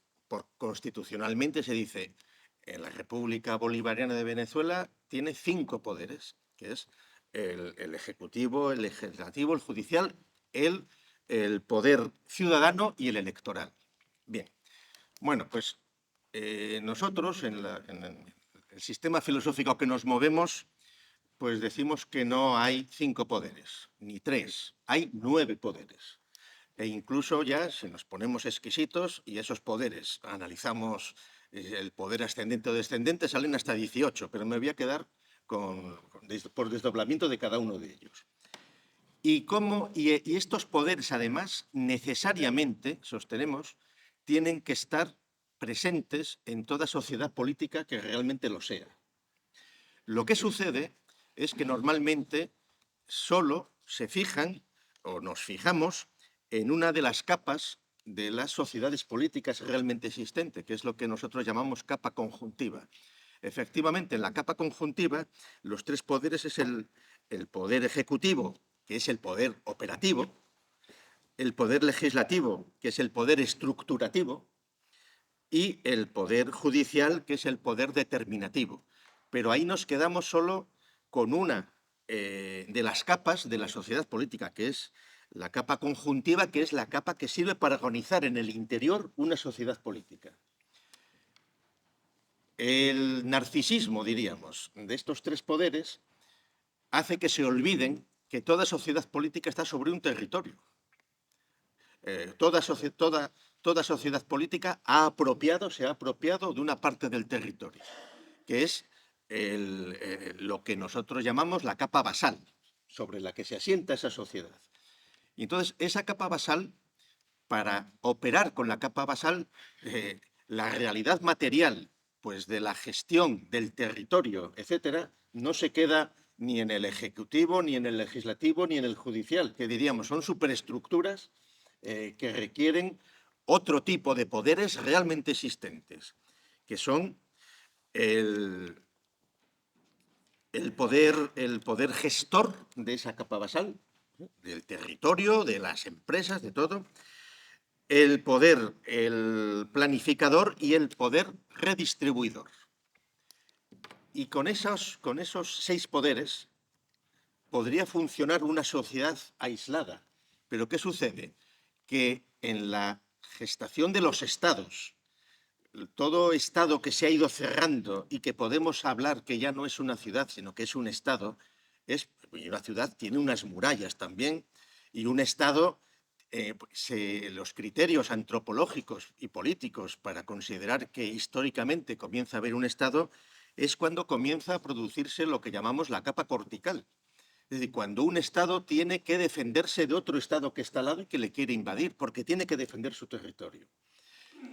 constitucionalmente se dice en la República Bolivariana de Venezuela tiene 5 poderes, que es el ejecutivo, el legislativo, el judicial, el poder ciudadano y el electoral. Bien, bueno, pues nosotros en el sistema filosófico que nos movemos, pues decimos que no hay 5 poderes, ni 3, hay 9 poderes. E incluso ya, si nos ponemos exquisitos y esos poderes analizamos el poder ascendente o descendente, salen hasta 18, pero me voy a quedar por desdoblamiento de cada uno de ellos. Y estos poderes, además, necesariamente, sostenemos, tienen que estar presentes en toda sociedad política que realmente lo sea. Lo que sucede es que normalmente solo se fijan o nos fijamos en una de las capas de las sociedades políticas realmente existentes, que es lo que nosotros llamamos capa conjuntiva. Efectivamente, en la capa conjuntiva, los 3 poderes es el poder ejecutivo, que es el poder operativo, el poder legislativo, que es el poder estructurativo, y el poder judicial, que es el poder determinativo. Pero ahí nos quedamos solo con una de las capas de la sociedad política, que es la capa conjuntiva, que es la capa que sirve para organizar en el interior una sociedad política. El narcisismo, diríamos, de estos tres poderes hace que se olviden que toda sociedad política está sobre un territorio. Toda sociedad política se ha apropiado de una parte del territorio, que es lo que nosotros llamamos la capa basal, sobre la que se asienta esa sociedad. Y entonces, esa capa basal, para operar con la capa basal, la realidad material, pues de la gestión del territorio, etcétera, no se queda ni en el ejecutivo, ni en el legislativo, ni en el judicial, que diríamos son superestructuras que requieren otro tipo de poderes realmente existentes, que son el poder gestor de esa capa basal, del territorio, de las empresas, de todo, el planificador y el poder redistribuidor. Y con esos 6 poderes podría funcionar una sociedad aislada. Pero ¿qué sucede? Que en la gestación de los estados, todo estado que se ha ido cerrando y que podemos hablar que ya no es una ciudad, sino que es un estado, y una ciudad tiene unas murallas también, y un estado, los criterios antropológicos y políticos para considerar que históricamente comienza a haber un estado, es cuando comienza a producirse lo que llamamos la capa cortical. Es decir, cuando un Estado tiene que defenderse de otro Estado que está al lado y que le quiere invadir, porque tiene que defender su territorio.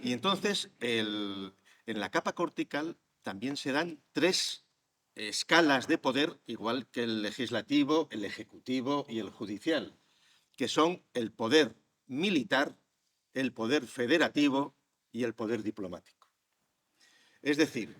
Y entonces, en la capa cortical también se dan 3 escalas de poder, igual que el legislativo, el ejecutivo y el judicial, que son el poder militar, el poder federativo y el poder diplomático. Es decir,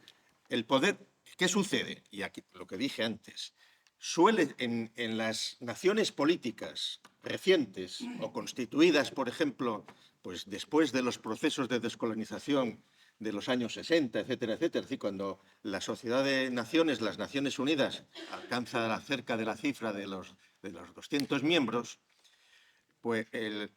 el poder, ¿qué sucede? Y aquí lo que dije antes, suele en las naciones políticas recientes o constituidas, por ejemplo, pues después de los procesos de descolonización de los años 60, etcétera, etcétera, es decir, cuando la Sociedad de Naciones, las Naciones Unidas, alcanza cerca de la cifra de los 200 miembros, pues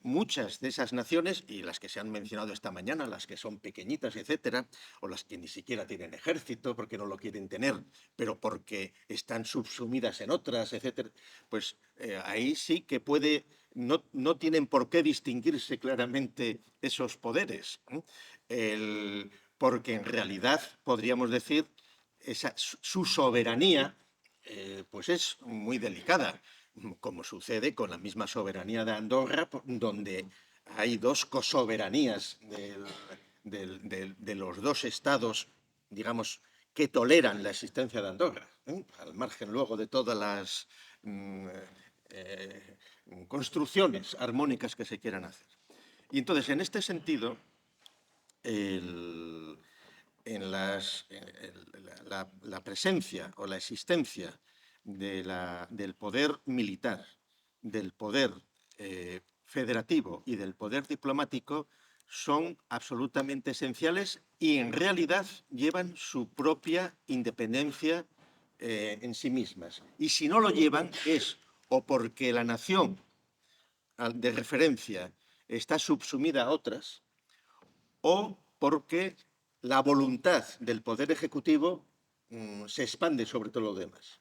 muchas de esas naciones, y las que se han mencionado esta mañana, las que son pequeñitas, etcétera, o las que ni siquiera tienen ejército porque no lo quieren tener, pero porque están subsumidas en otras, etcétera, pues ahí sí que no tienen por qué distinguirse claramente esos poderes, porque en realidad podríamos decir su soberanía pues es muy delicada, como sucede con la misma soberanía de Andorra, donde hay 2 cosoberanías de los 2 estados, digamos, que toleran la existencia de Andorra, al margen luego de todas las construcciones armónicas que se quieran hacer. Y entonces, en este sentido, la presencia o la existencia del poder militar, del poder federativo y del poder diplomático son absolutamente esenciales y en realidad llevan su propia independencia en sí mismas. Y si no lo llevan es o porque la nación de referencia está subsumida a otras o porque la voluntad del poder ejecutivo se expande sobre todo lo demás.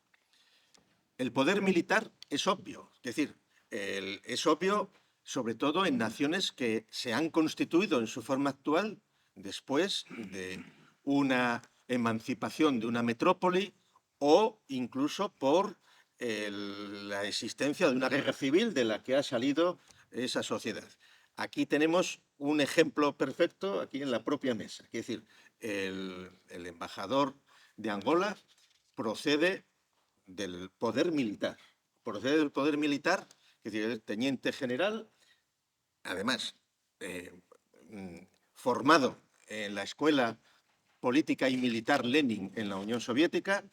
El poder militar es obvio, es decir, es obvio sobre todo en naciones que se han constituido en su forma actual después de una emancipación de una metrópoli o incluso por la existencia de una guerra civil de la que ha salido esa sociedad. Aquí tenemos un ejemplo perfecto aquí en la propia mesa, es decir, el embajador de Angola procede del poder militar. Procede del poder militar, es decir, el teniente general, además formado en la Escuela Política y Militar Lenin en la Unión Soviética,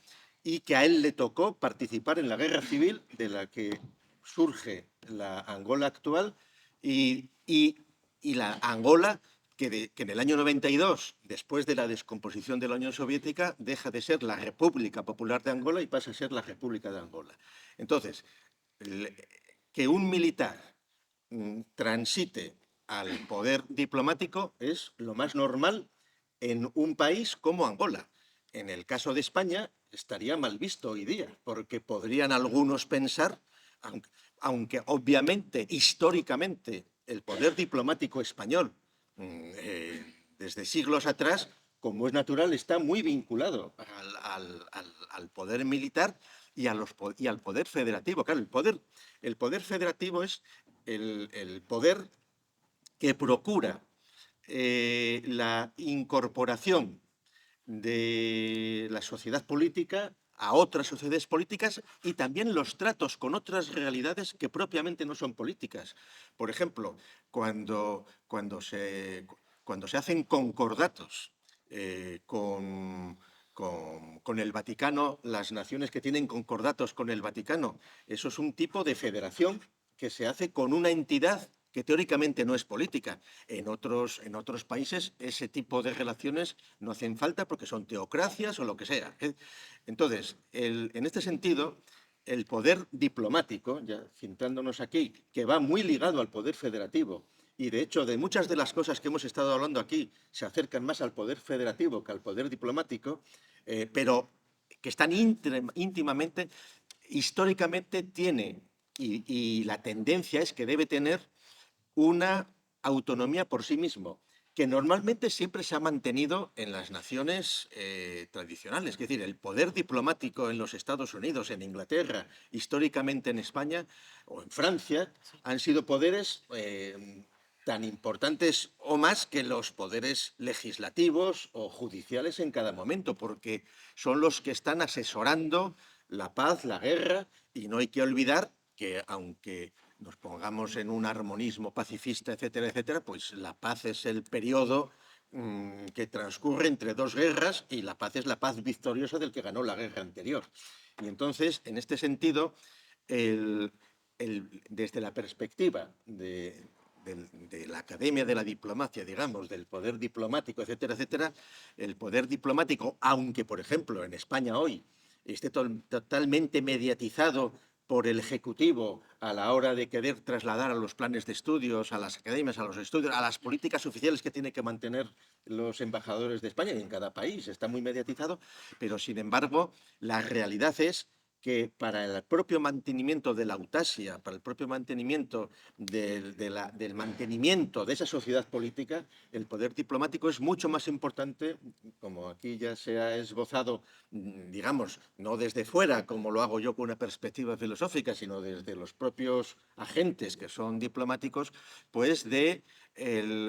y que a él le tocó participar en la guerra civil de la que surge la Angola actual y la Angola que en el año 92, después de la descomposición de la Unión Soviética, deja de ser la República Popular de Angola y pasa a ser la República de Angola. Entonces, que un militar transite al poder diplomático es lo más normal en un país como Angola. En el caso de España estaría mal visto hoy día, porque podrían algunos pensar, aunque obviamente, históricamente, el poder diplomático español, desde siglos atrás, como es natural, está muy vinculado al poder militar y al poder federativo. Claro, el poder federativo es el poder que procura la incorporación de la sociedad política a otras sociedades políticas y también los tratos con otras realidades que propiamente no son políticas. Por ejemplo, cuando se hacen concordatos con el Vaticano, las naciones que tienen concordatos con el Vaticano, eso es un tipo de federación que se hace con una entidad que teóricamente no es política. En otros países ese tipo de relaciones no hacen falta porque son teocracias o lo que sea. Entonces, en este sentido, el poder diplomático, ya centrándonos aquí, que va muy ligado al poder federativo, y de hecho de muchas de las cosas que hemos estado hablando aquí se acercan más al poder federativo que al poder diplomático, pero que están íntimamente, históricamente tiene, y la tendencia es que debe tener una autonomía por sí mismo, que normalmente siempre se ha mantenido en las naciones tradicionales. Es decir, el poder diplomático en los Estados Unidos, en Inglaterra, históricamente en España o en Francia, han sido poderes tan importantes o más que los poderes legislativos o judiciales en cada momento, porque son los que están asesorando la paz, la guerra, y no hay que olvidar que aunque nos pongamos en un armonismo pacifista, etcétera, etcétera, pues la paz es el periodo que transcurre entre dos guerras y la paz es la paz victoriosa del que ganó la guerra anterior. Y entonces, en este sentido, desde la perspectiva de la Academia de la Diplomacia, digamos, del poder diplomático, etcétera, etcétera, el poder diplomático, aunque, por ejemplo, en España hoy esté totalmente mediatizado por el Ejecutivo a la hora de querer trasladar a los planes de estudios, a las academias, a los estudios, a las políticas oficiales que tienen que mantener los embajadores de España, y en cada país está muy mediatizado, pero sin embargo la realidad es que para el propio mantenimiento de la autasia, para el propio mantenimiento del mantenimiento de esa sociedad política, el poder diplomático es mucho más importante, como aquí ya se ha esbozado, digamos, no desde fuera, como lo hago yo con una perspectiva filosófica, sino desde los propios agentes que son diplomáticos, pues de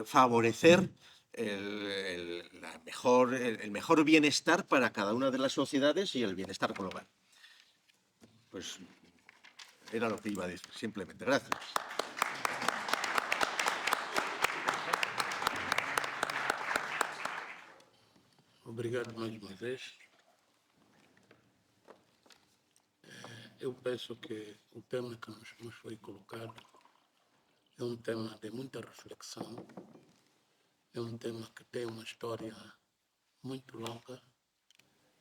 favorecer el mejor bienestar para cada una de las sociedades y el bienestar global. Pues era lo que iba a decir, simplemente. Gracias. Obrigado mais uma vez. Eu penso que o tema que nos foi colocado é um tema de muita reflexão, é um tema que tem uma história muito longa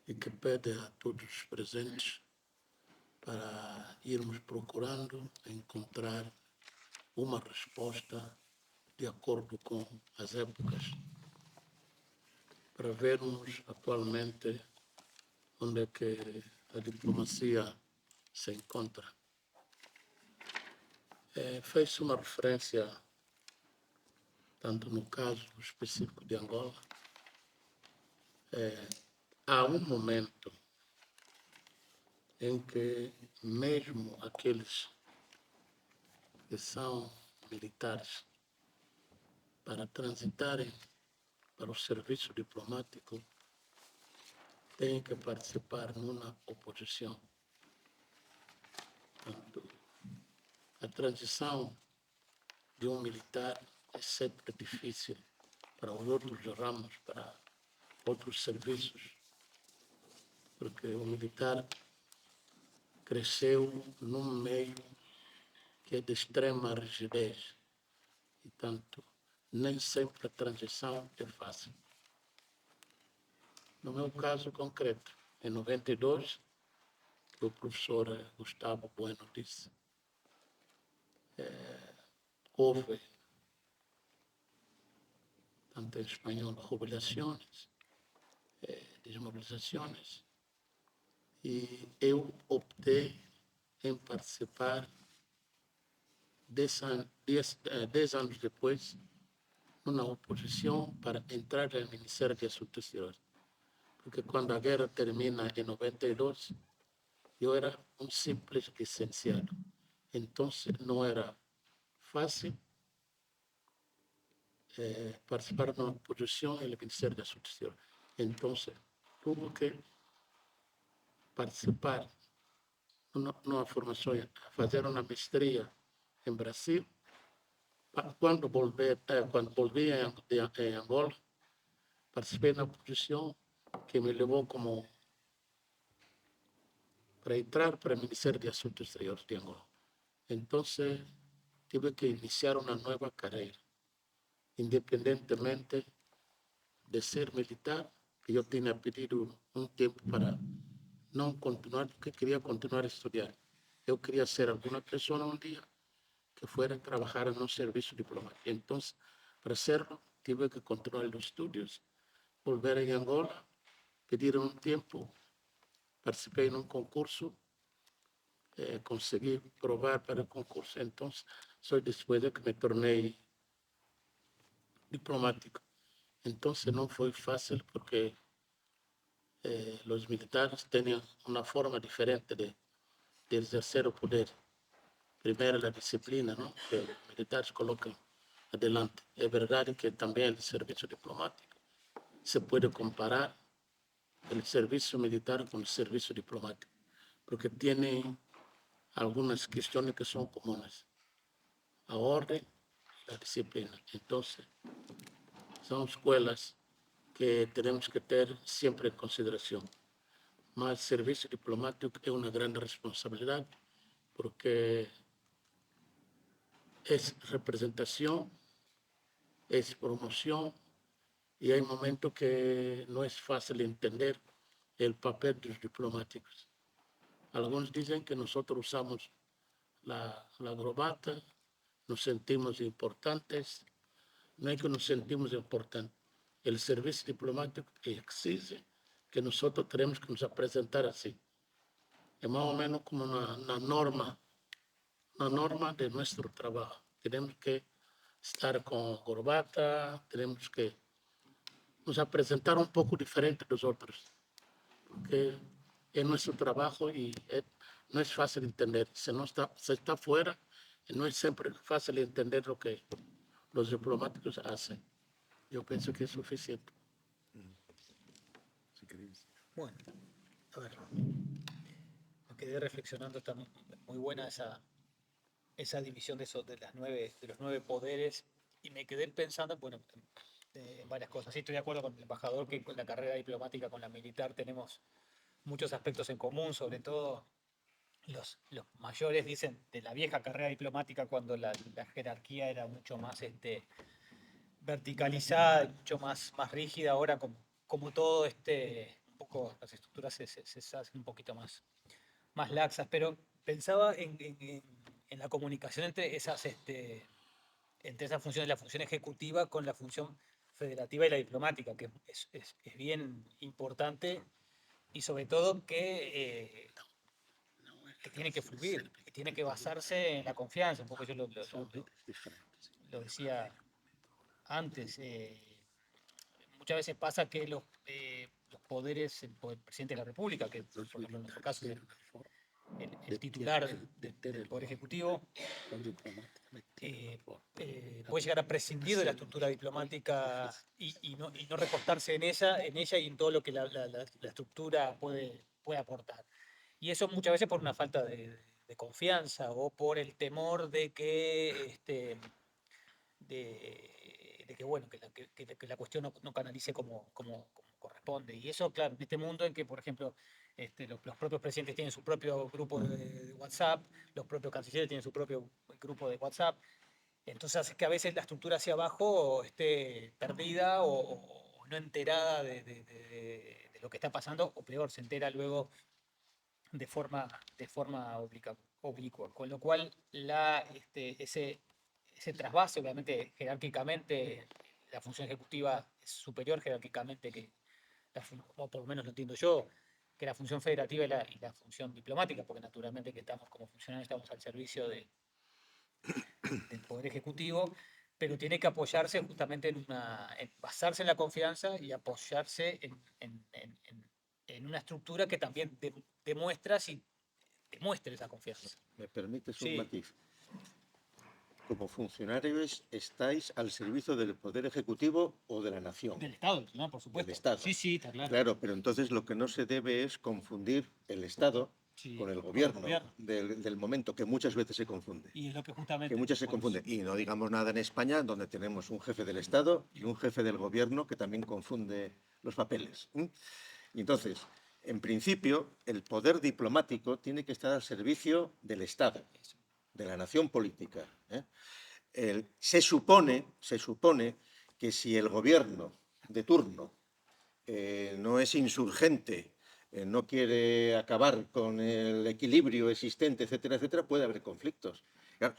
e que pede a todos os presentes para irmos procurando encontrar uma resposta de acordo com as épocas, para vermos atualmente onde é que a diplomacia se encontra. Fez-se uma referência, tanto no caso específico de Angola, há um momento em que mesmo aqueles que são militares, para transitarem para o serviço diplomático, têm que participar numa oposição. Portanto, a transição de um militar é sempre difícil para os outros ramos, para outros serviços, porque o militar cresceu num meio que é de extrema rigidez e, tanto, nem sempre a transição é fácil. No meu caso concreto, em 92, o professor Gustavo Bueno disse, houve, tanto em espanhol, jubilações, desmobilizações, e eu optei em participar 10 anos depois, numa oposição para entrar no Ministério de Assuntos Exteriores. Porque quando a guerra termina em 92, eu era um simples licenciado. Então, não era fácil participar de uma oposição no Ministério de Assuntos Exteriores. Então, tive que participar numa formação, fazer uma mestria em Brasil. Quando volvi em Angola, participei na oposição que me levou como para entrar para o Ministério de Assuntos Exteriores de Angola. Então, tive que iniciar uma nova carreira, independentemente de ser militar, que eu tinha pedido um tempo para não continuar, porque queria continuar a estudar. Eu queria ser alguma pessoa um dia que fuera a trabalhar no serviço diplomático. Então, para serlo, tive que continuar os estudos, volver em Angola, pedir um tempo, participei num concurso, consegui provar para o concurso, então, só depois de que me tornei diplomático. Então, não foi fácil, porque os militares têm uma forma diferente de exercer o poder. Primeiro, a disciplina, não? Que os militares colocam adelante. É verdade que também o serviço diplomático se pode comparar o serviço militar com o serviço diplomático, porque tem algumas questões que são comuns. A ordem e a disciplina. Então, são escolas que temos que ter sempre em consideração. Mas o serviço diplomático é uma grande responsabilidade, porque é representação, é promoção, e há momentos que não é fácil entender o papel dos diplomáticos. Alguns dizem que nós usamos a gravata, nos sentimos importantes. Não é que nos sentimos importantes. O serviço diplomático exige que nós teremos que nos apresentar assim. É mais ou menos como na norma de nosso trabalho. Temos que estar com corbata, temos que nos apresentar um pouco diferente dos outros, porque é nosso trabalho e não é fácil entender. Se está fora, não é sempre fácil entender o que os diplomáticos fazem. Eu penso que é suficiente. Bueno, a ver, me quedé reflexionando, está muy buena esa división de los 9 poderes, y me quedé pensando, bueno, en varias cosas. Sí, estoy de acuerdo con el embajador que con la carrera diplomática, con la militar, tenemos muchos aspectos en común, sobre todo los mayores dicen de la vieja carrera diplomática, cuando la jerarquía era mucho más verticalizada, mucho más rígida. Ahora como todo un poco las estructuras se hacen un poquito más laxas, pero pensaba en la comunicación entre esas funciones, la función ejecutiva con la función federativa y la diplomática, que es bien importante, y sobre todo que tiene que fluir, que tiene que basarse en la confianza. Un poco yo lo decía antes. Muchas veces pasa que los poderes, el presidente de la República, que por ejemplo en nuestro caso es el titular del Poder Ejecutivo, puede llegar a prescindir de la estructura diplomática y no recortarse en ella y en todo lo que la estructura puede aportar. Y eso muchas veces por una falta de confianza, o por el temor de que bueno, que la cuestión no canalice como corresponde. Y eso, claro, en este mundo en que, por ejemplo, los propios presidentes tienen su propio grupo de WhatsApp, los propios cancilleres tienen su propio grupo de WhatsApp, Entonces hace que a veces la estructura hacia abajo esté perdida o no enterada de lo que está pasando, o peor, se entera luego de forma oblicua. Con lo cual, ese trasvase, obviamente, jerárquicamente, la función ejecutiva es superior jerárquicamente que o por lo menos lo entiendo yo, que la función federativa y la función diplomática, porque naturalmente que estamos como funcionarios, estamos al servicio del Poder Ejecutivo, pero tiene que apoyarse justamente en basarse en la confianza y apoyarse en una estructura que también demuestre esa confianza. ¿Me permites un Sí. matiz? Como funcionarios estáis al servicio del Poder Ejecutivo o de la Nación. Del Estado, ¿no? Por supuesto. Del Estado. Sí, sí, está claro. Claro, pero entonces lo que no se debe es confundir el Estado Sí, con el con el gobierno, gobierno. del momento, que muchas veces se confunde. Y es lo que justamente... Que muchas se confunden. Y no digamos nada en España, donde tenemos un jefe del Estado y un jefe del gobierno que también confunde los papeles. Y entonces, en principio, el poder diplomático tiene que estar al servicio del Estado, de la nación política. Se supone que si el gobierno de turno no es insurgente, no quiere acabar con el equilibrio existente, etcétera, etcétera, puede haber conflictos. Claro,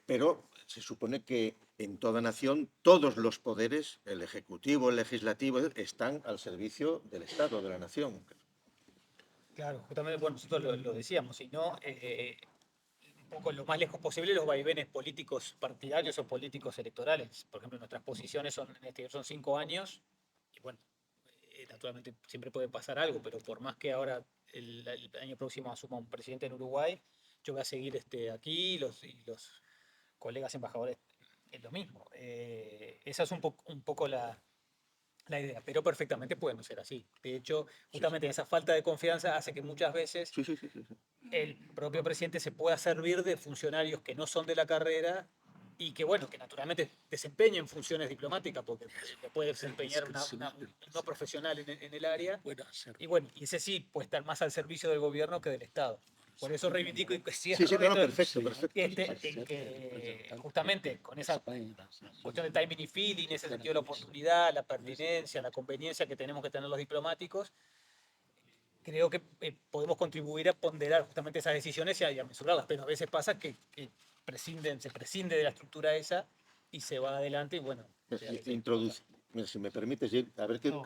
pero se supone que en toda nación todos los poderes, el ejecutivo, el legislativo, están al servicio del Estado, de la nación. Claro, justamente, bueno, nosotros lo decíamos, y no un poco lo más lejos posible los vaivenes políticos partidarios o políticos electorales. Por ejemplo, nuestras posiciones son 5 años, y bueno, naturalmente siempre puede pasar algo, pero por más que ahora el año próximo asuma un presidente en Uruguay, yo voy a seguir aquí y los colegas embajadores es lo mismo. Esa es un poco la idea, pero perfectamente puede no ser así. De hecho, justamente esa falta de confianza hace que muchas veces Sí. el propio presidente se pueda servir de funcionarios que no son de la carrera y que, bueno, que naturalmente desempeñen funciones diplomáticas, porque puede desempeñar no profesional en el área. Y bueno, y ese sí puede estar más al servicio del gobierno que del Estado. Por eso reivindico y cierro Sí, no, esto, perfecto. que justamente con esa cuestión de timing y feeling, ese sentido de la oportunidad, la pertinencia, la conveniencia que tenemos que tener los diplomáticos, creo que podemos contribuir a ponderar justamente esas decisiones y a mesurarlas, pero a veces pasa que se prescinde de la estructura esa y se va adelante y bueno. Si me permites, a ver No.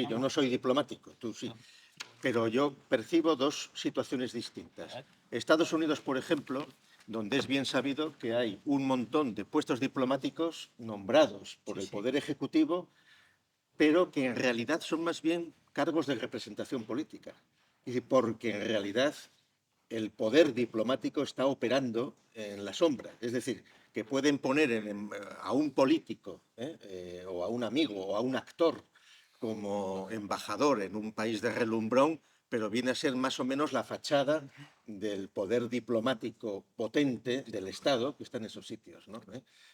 yo no soy diplomático, tú sí, pero yo percibo dos situaciones distintas. Estados Unidos, por ejemplo, donde es bien sabido que hay un montón de puestos diplomáticos nombrados por el Poder Ejecutivo, pero que en realidad son más bien cargos de representación política. Porque en realidad el poder diplomático está operando en la sombra. Es decir, que pueden poner a un político o a un amigo o a un actor como embajador en un país de relumbrón, pero viene a ser más o menos la fachada del poder diplomático potente del Estado que está en esos sitios, ¿no?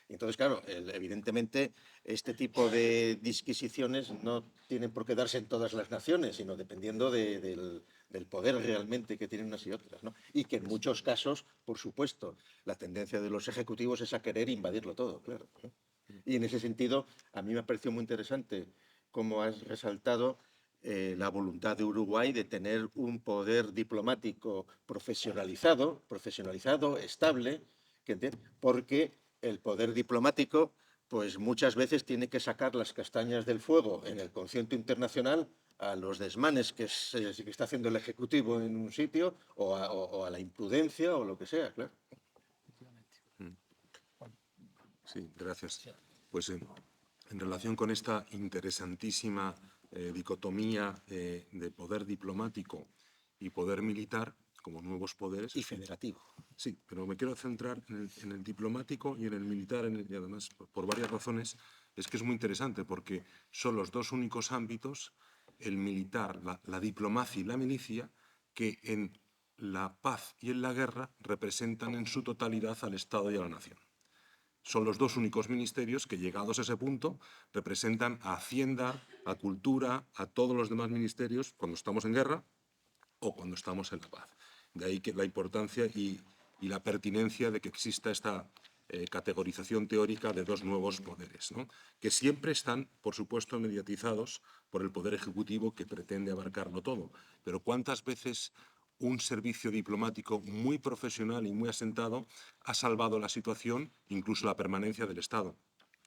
Entonces, claro, evidentemente este tipo de disquisiciones no tienen por qué darse en todas las naciones, sino dependiendo del poder realmente que tienen unas y otras, ¿no? Y que en muchos casos, por supuesto, la tendencia de los ejecutivos es a querer invadirlo todo, claro, ¿no? Y en ese sentido, a mí me ha parecido muy interesante cómo has resaltado la voluntad de Uruguay de tener un poder diplomático profesionalizado, estable, porque el poder diplomático pues muchas veces tiene que sacar las castañas del fuego en el concierto internacional a los desmanes que está haciendo el Ejecutivo en un sitio o a la imprudencia o lo que sea, claro. Sí, gracias. Pues en relación con esta interesantísima dicotomía de poder diplomático y poder militar como nuevos poderes. Y federativo. Sí, pero me quiero centrar en el diplomático y en el militar, y además por varias razones. Es que es muy interesante porque son los dos únicos ámbitos, el militar, la diplomacia y la milicia, que en la paz y en la guerra representan en su totalidad al Estado y a la nación. Son los dos únicos ministerios que, llegados a ese punto, representan a Hacienda, a Cultura, a todos los demás ministerios cuando estamos en guerra o cuando estamos en la paz. De ahí que la importancia y la pertinencia de que exista esta categorización teórica de dos nuevos poderes, ¿no? Que siempre están, por supuesto, mediatizados por el poder ejecutivo que pretende abarcarlo todo. Pero ¿cuántas veces un servicio diplomático muy profesional y muy asentado ha salvado la situación, incluso la permanencia del Estado?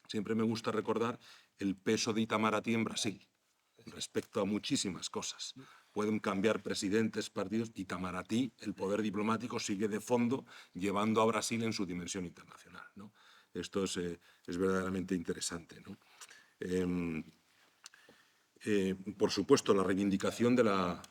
Siempre me gusta recordar el peso de Itamaraty en Brasil respecto a muchísimas cosas. Pueden cambiar presidentes, partidos, y Itamaraty, el poder diplomático, sigue de fondo llevando a Brasil en su dimensión internacional, ¿no? Esto es verdaderamente interesante, ¿no? Por supuesto, la reivindicación de la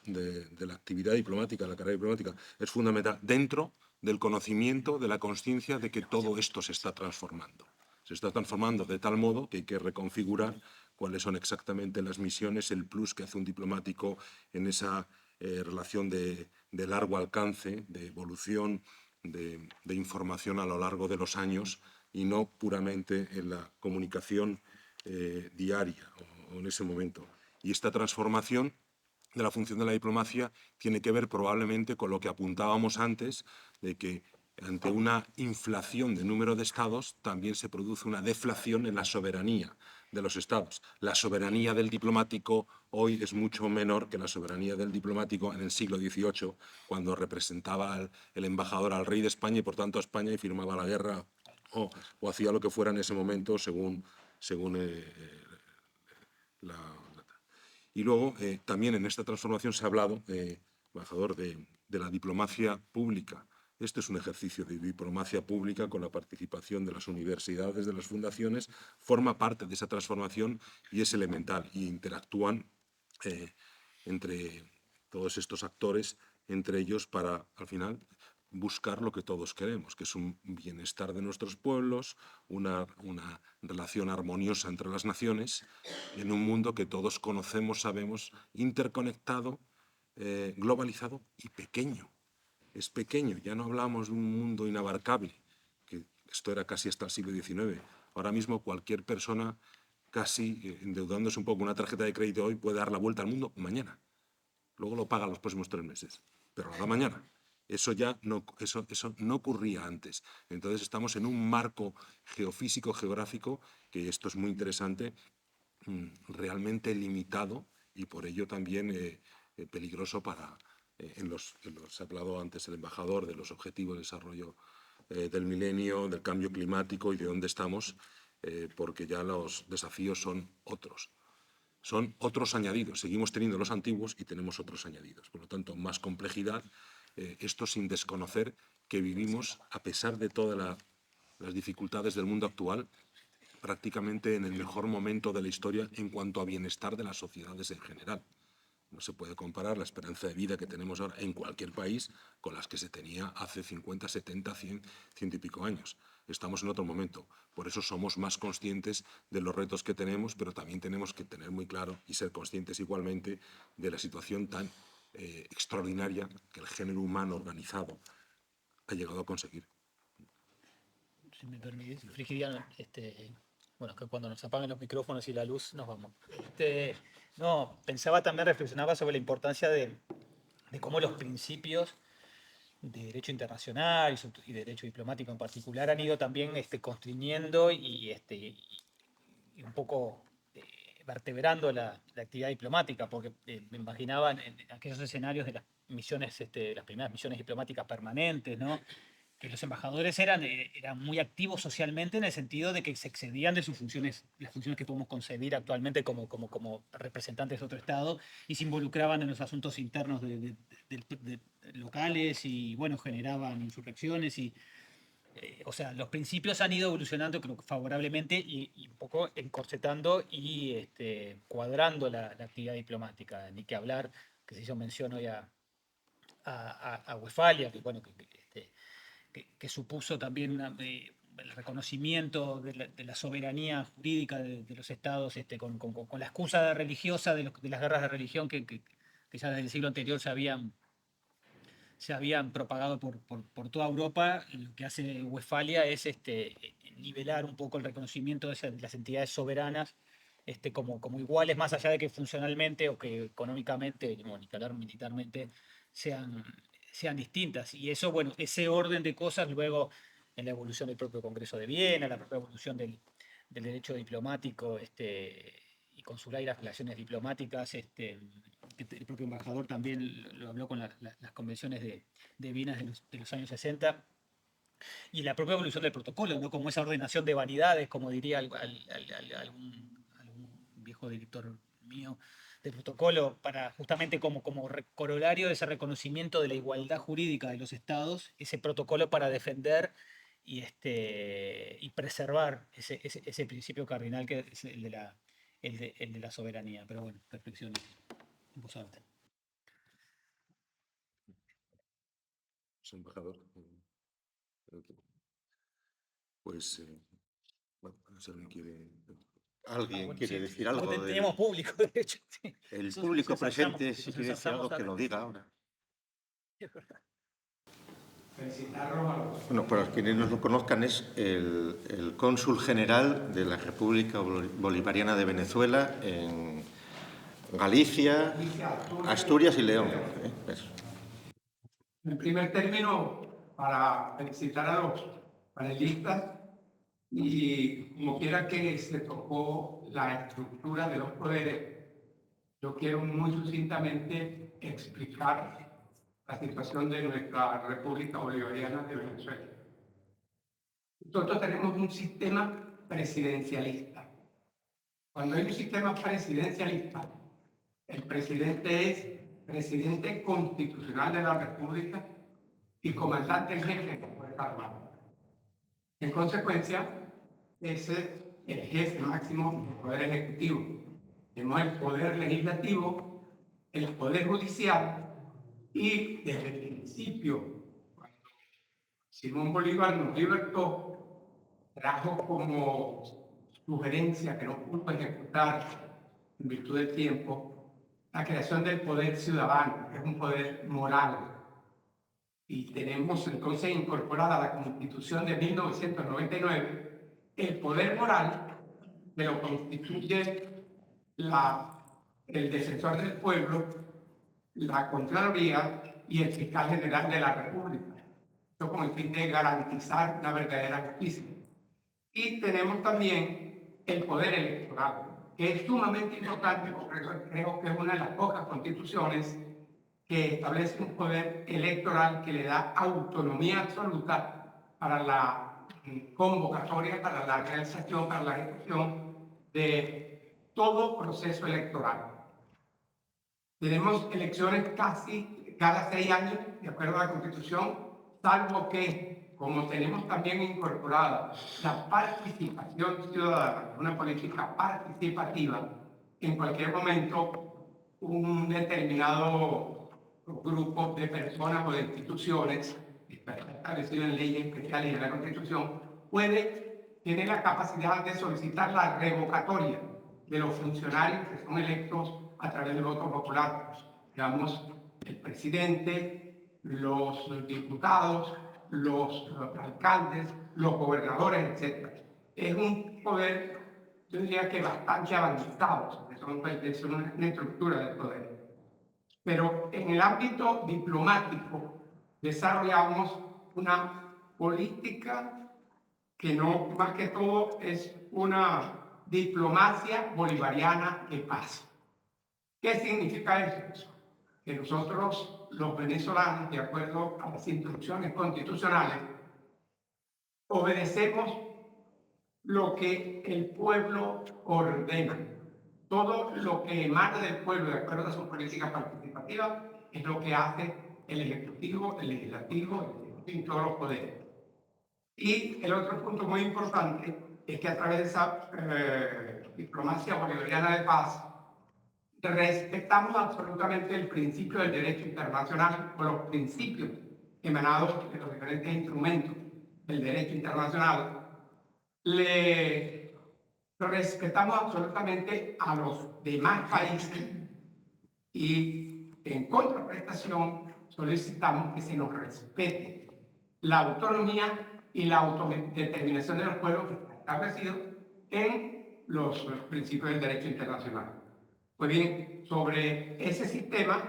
actividad diplomática, de la carrera diplomática, es fundamental dentro del conocimiento, de la conciencia de que todo esto se está transformando. Se está transformando de tal modo que hay que reconfigurar cuáles son exactamente las misiones, el plus que hace un diplomático en esa relación de largo alcance, de evolución, de información a lo largo de los años y no puramente en la comunicación diaria o en ese momento. Y esta transformación de la función de la diplomacia tiene que ver probablemente con lo que apuntábamos antes, de que ante una inflación de número de estados también se produce una deflación en la soberanía de los estados. La soberanía del diplomático hoy es mucho menor que la soberanía del diplomático en el siglo XVIII, cuando representaba el embajador al rey de España y por tanto a España y firmaba la guerra o hacía lo que fuera en ese momento según y luego también en esta transformación se ha hablado, embajador, de la diplomacia pública. Este es un ejercicio de diplomacia pública con la participación de las universidades, de las fundaciones, forma parte de esa transformación y es elemental. Y interactúan entre todos estos actores, entre ellos para, al final, buscar lo que todos queremos, que es un bienestar de nuestros pueblos, una relación armoniosa entre las naciones, en un mundo que todos conocemos, sabemos, interconectado, globalizado y pequeño. Es pequeño, ya no hablamos de un mundo inabarcable, que esto era casi hasta el siglo XIX. Ahora mismo cualquier persona, casi endeudándose un poco una tarjeta de crédito hoy, puede dar la vuelta al mundo mañana. Luego lo paga los próximos 3 meses, pero lo da mañana. Eso ya no, eso no ocurría antes. Entonces estamos en un marco geofísico, geográfico, que esto es muy interesante, realmente limitado y por ello también peligroso para... se ha hablado antes el embajador de los objetivos de desarrollo del milenio, del cambio climático y de dónde estamos, porque ya los desafíos son otros. Son otros añadidos. Seguimos teniendo los antiguos y tenemos otros añadidos. Por lo tanto, más complejidad. Esto sin desconocer que vivimos, a pesar de todas las dificultades del mundo actual, prácticamente en el mejor momento de la historia en cuanto a bienestar de las sociedades en general. No se puede comparar la esperanza de vida que tenemos ahora en cualquier país con las que se tenía hace 50, 70, 100 y pico años. Estamos en otro momento. Por eso somos más conscientes de los retos que tenemos, pero también tenemos que tener muy claro y ser conscientes igualmente de la situación tan extraordinaria que el género humano organizado ha llegado a conseguir. Si me permitís, Frigidiano, bueno, que cuando nos apaguen los micrófonos y la luz nos vamos. No, pensaba también, reflexionaba sobre la importancia de cómo los principios de derecho internacional y de derecho diplomático en particular han ido también constriñendo y un poco vertebrando la actividad diplomática, porque me imaginaba en aquellos escenarios de las misiones, las primeras misiones diplomáticas permanentes, ¿no? Que los embajadores eran muy activos socialmente en el sentido de que se excedían de sus funciones, las funciones que podemos concebir actualmente como representantes de otro Estado, y se involucraban en los asuntos internos de locales y, bueno, generaban insurrecciones y, o sea, los principios han ido evolucionando, creo que favorablemente y un poco encorsetando y cuadrando la actividad diplomática. Ni que hablar, que se hizo mención hoy a Westfalia, que, bueno, que supuso también el reconocimiento de la soberanía jurídica de los estados, con la excusa religiosa de las guerras de religión que ya desde el siglo anterior se habían propagado por toda Europa. Lo que hace Westfalia es nivelar un poco el reconocimiento de las entidades soberanas como iguales, más allá de que funcionalmente o que económicamente, ni hablar militarmente, sean distintas. Y eso, bueno, ese orden de cosas luego en la evolución del propio Congreso de Viena, la propia evolución del derecho diplomático y consular y las relaciones diplomáticas. El propio embajador también lo habló con las convenciones de Viena de los años 60. Y la propia evolución del protocolo, ¿no? Como esa ordenación de vanidades, como diría algún viejo director mío de protocolo, para justamente como corolario de ese reconocimiento de la igualdad jurídica de los estados, ese protocolo para defender y preservar ese principio cardinal que es el de la soberanía. Pero bueno, reflexiones en voz alta. Embajador, pues, bueno, si alguien quiere... ¿Alguien Bueno, quiere sí, decir algo? tenemos público, de hecho. Sí. El Nos público ensalzamos, presente, si nos quiere decir ensalzamos algo, que lo diga ahora. Es verdad. Felicitarlos a los... Bueno, para quienes no lo conozcan, es el cónsul general de la República Bolivariana de Venezuela en Galicia, Asturias y León. Eso. En primer término, para felicitar a los panelistas y como quiera que se tocó la estructura de los poderes, yo quiero muy sucintamente explicar la situación de nuestra República Bolivariana de Venezuela. Nosotros tenemos un sistema presidencialista. Cuando hay un sistema presidencialista, el presidente es presidente constitucional de la República y comandante en jefe de las Fuerzas Armadas. En consecuencia, ese es el jefe máximo del Poder Ejecutivo. Tenemos el Poder Legislativo, el Poder Judicial y desde el principio, cuando Simón Bolívar nos libertó, trajo como sugerencia que no pudo ejecutar en virtud del tiempo la creación del poder ciudadano, que es un poder moral. Y tenemos entonces incorporada a la Constitución de 1999 el poder moral que lo constituye el defensor del pueblo, la Contraloría y el fiscal general de la República. Esto con el fin de garantizar una verdadera justicia. Y tenemos también el poder electoral, que es sumamente importante, porque creo que es una de las pocas constituciones que establece un poder electoral que le da autonomía absoluta para la convocatoria, para la realización, para la ejecución de todo proceso electoral. Tenemos elecciones casi cada 6 años, de acuerdo a la Constitución, salvo que, como tenemos también incorporada la participación ciudadana, una política participativa, en cualquier momento un determinado grupo de personas o de instituciones, establecido en leyes especiales y en la Constitución, tiene la capacidad de solicitar la revocatoria de los funcionarios que son electos a través del voto popular. Digamos, el presidente, los diputados, los alcaldes, los gobernadores, etc. Es un poder, yo diría que bastante avanzado, es una estructura del poder. Pero en el ámbito diplomático desarrollamos una política que no, más que todo, es una diplomacia bolivariana de paz. ¿Qué significa eso? Que nosotros, los venezolanos, de acuerdo a las instrucciones constitucionales, obedecemos lo que el pueblo ordena. Todo lo que emana del pueblo, de acuerdo a su política participativa, es lo que hace el Ejecutivo, el Legislativo y todos los poderes. Y el otro punto muy importante es que a través de esa diplomacia bolivariana de paz, respetamos absolutamente el principio del derecho internacional o los principios emanados de los diferentes instrumentos del derecho internacional. Le respetamos absolutamente a los demás países y en contraprestación solicitamos que se nos respete la autonomía y la autodeterminación de los pueblos que está establecido en los principios del derecho internacional. Pues bien, sobre ese sistema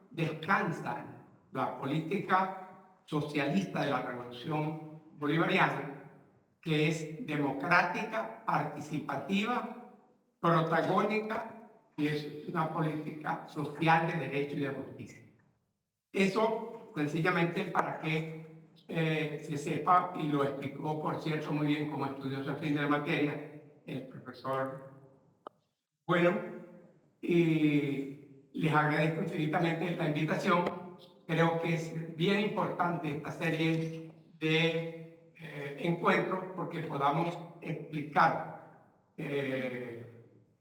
descansa la política socialista de la Revolución bolivariana, que es democrática, participativa, protagónica y es una política social de derecho y de justicia. Eso sencillamente para que se sepa, y lo explicó, por cierto, muy bien como estudioso afín de la materia, el profesor Bueno, y les agradezco infinitamente la invitación. Creo que es bien importante esta serie de encuentros porque podamos explicar qué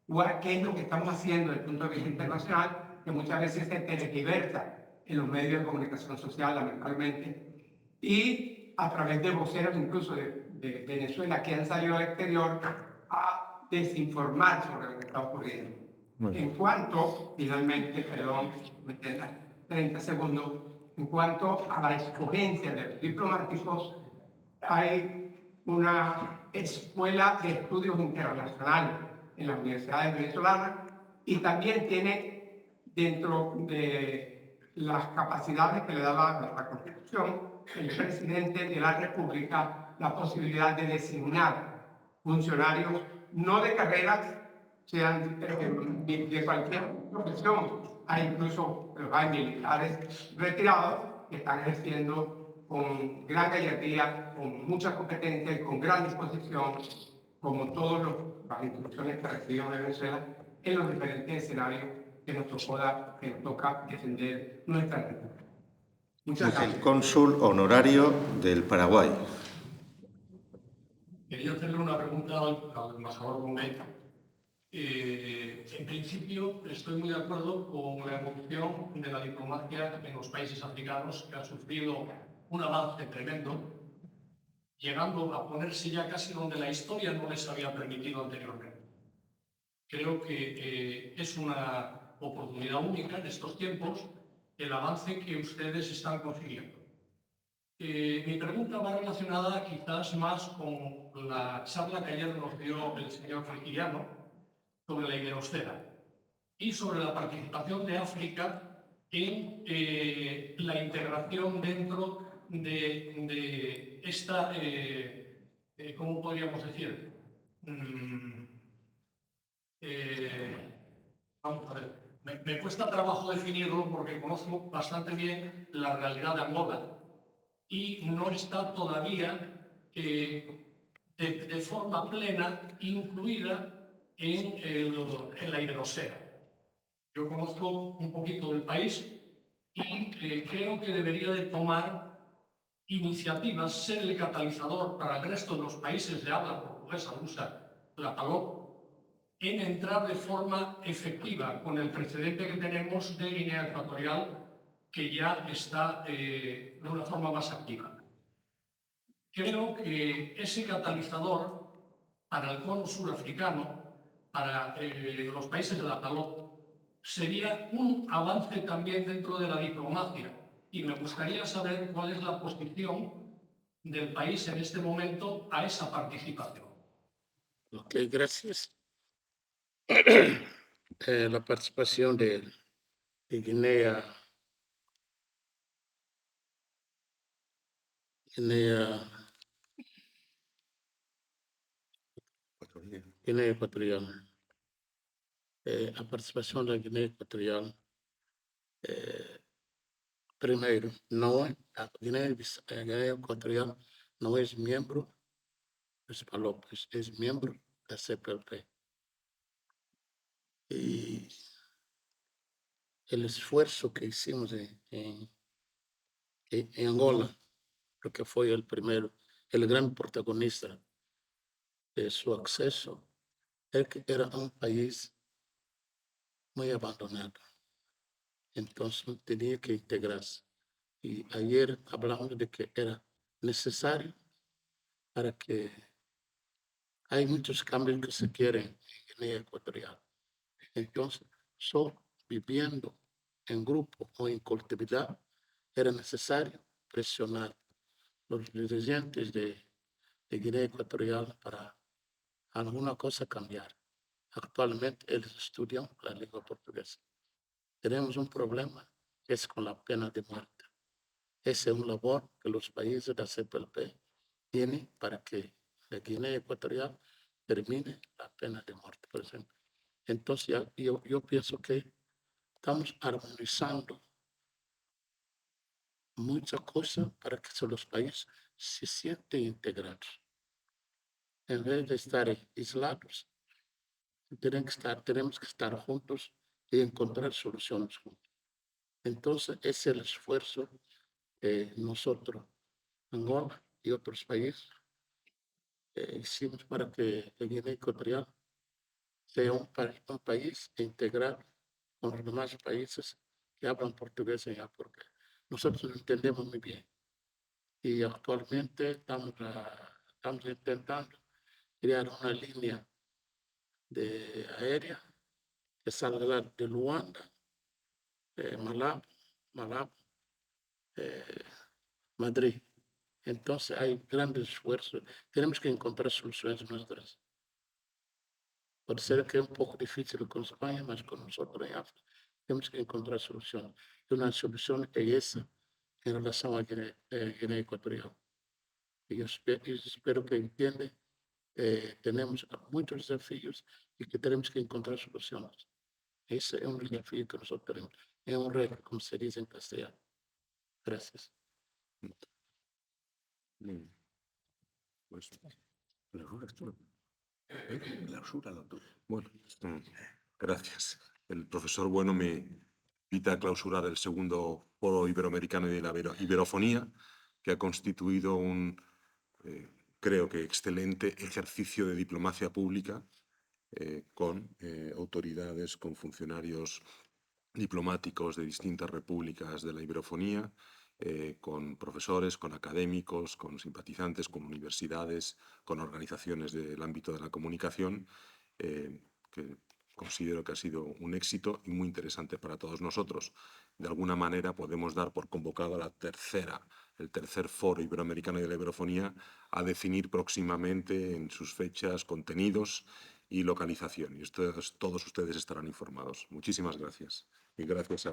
es lo que estamos haciendo desde el punto de vista internacional, que muchas veces se tergiversa en los medios de comunicación social, lamentablemente, y a través de voceros incluso de Venezuela que han salido al exterior a desinformar sobre lo que está ocurriendo. En cuanto, finalmente, perdón, me quedan 30 segundos, en cuanto a la escogencia de los diplomáticos, hay una escuela de estudios internacionales en las universidades venezolanas y también tiene dentro de las capacidades que le da la Constitución el presidente de la República la posibilidad de designar funcionarios no de carreras, sean de cualquier profesión. Hay incluso hay militares retirados que están ejerciendo con gran gallardía, con mucha competencia y con gran disposición, como todas las instituciones que recibimos de Venezuela, en los diferentes escenarios que nos toca defender nuestra república. Muchas gracias. El cónsul honorario del Paraguay. Quería hacerle una pregunta al embajador Bonet. En principio, estoy muy de acuerdo con la evolución de la diplomacia en los países africanos, que ha sufrido un avance tremendo, llegando a ponerse ya casi donde la historia no les había permitido anteriormente. Creo que es una oportunidad única en estos tiempos el avance que ustedes están consiguiendo. Mi pregunta va relacionada quizás más con la charla que ayer nos dio el señor Frigiliano sobre la iberosfera y sobre la participación de África en la integración dentro de esta, ¿cómo podríamos decir? Vamos a ver. Me cuesta trabajo definirlo porque conozco bastante bien la realidad de Angola y no está todavía de forma plena incluida en la iberosfera. Yo conozco un poquito del país y creo que debería de tomar iniciativas, ser el catalizador para el resto de los países de habla portuguesa, lusa, la PALOP, en entrar de forma efectiva con el precedente que tenemos de Guinea Ecuatorial, que ya está de una forma más activa. Creo que ese catalizador para el cono surafricano, para los países de la PALOP, sería un avance también dentro de la diplomacia. Y me gustaría saber cuál es la posición del país en este momento a esa participación. Ok, gracias. La participación de Guinea Ecuatorial. A participação da Guiné Equatorial, primeiro, a Guiné Equatorial não é membro dos PALOPs, é membro da CPLP. E o esforço que hicimos em Angola, porque foi o primeiro, o grande protagonista de seu acesso, é que era um país muito abandonado. Então, tinha que integrar-se. Y ayer hablamos de que era necesario para que hay muchos cambios que se quieren en Guinea Ecuatorial. Entonces, solo viviendo en grupo o en colectividad era necesario presionar los dirigentes de Guinea Ecuatorial para alguna cosa cambiar. Actualmente ellos estudian la lengua portuguesa. Tenemos un problema que es con la pena de muerte. Esa es una labor que los países de la CPLP tiene para que la Guinea Ecuatorial termine la pena de muerte, por ejemplo. Entonces, yo pienso que estamos armonizando muchas cosas para que los países se sienten integrados. En vez de estar aislados, tenemos que estar juntos y encontrar soluciones juntos. Entonces, ese es el esfuerzo que nosotros, Angola y otros países, hicimos para que la Guinea Ecuatorial sea un país integrado con los demás países que hablan portugués allá, porque nosotros lo entendemos muy bien. Y actualmente estamos intentando crear una línea aérea que salga de Luanda, Malabo, Madrid. Entonces hay grandes esfuerzos. Tenemos que encontrar soluciones nuestras. Puede ser que es un poco difícil con España, mas con nosotros en África tenemos que encontrar soluciones. Y una solución es esa en relación a Guinea Ecuatorial. Y yo espero que entiendan. Tenemos muchos desafíos y que tenemos que encontrar soluciones. Ese es un desafío que nosotros tenemos. Es un reto, como se dice en castellano. Gracias. Pues, Clausúralo tú. bueno, gracias. El profesor Bueno me invita a clausurar el segundo Foro Iberoamericano de la Iberofonía, que ha constituido un, creo que, excelente ejercicio de diplomacia pública con autoridades, con funcionarios diplomáticos de distintas repúblicas de la Iberofonía, con profesores, con académicos, con simpatizantes, con universidades, con organizaciones del ámbito de la comunicación, que considero que ha sido un éxito y muy interesante para todos nosotros. De alguna manera podemos dar por convocado el tercer Foro Iberoamericano de la Iberofonía, a definir próximamente en sus fechas, contenidos y localización. Y todos ustedes estarán informados. Muchísimas gracias. Y gracias a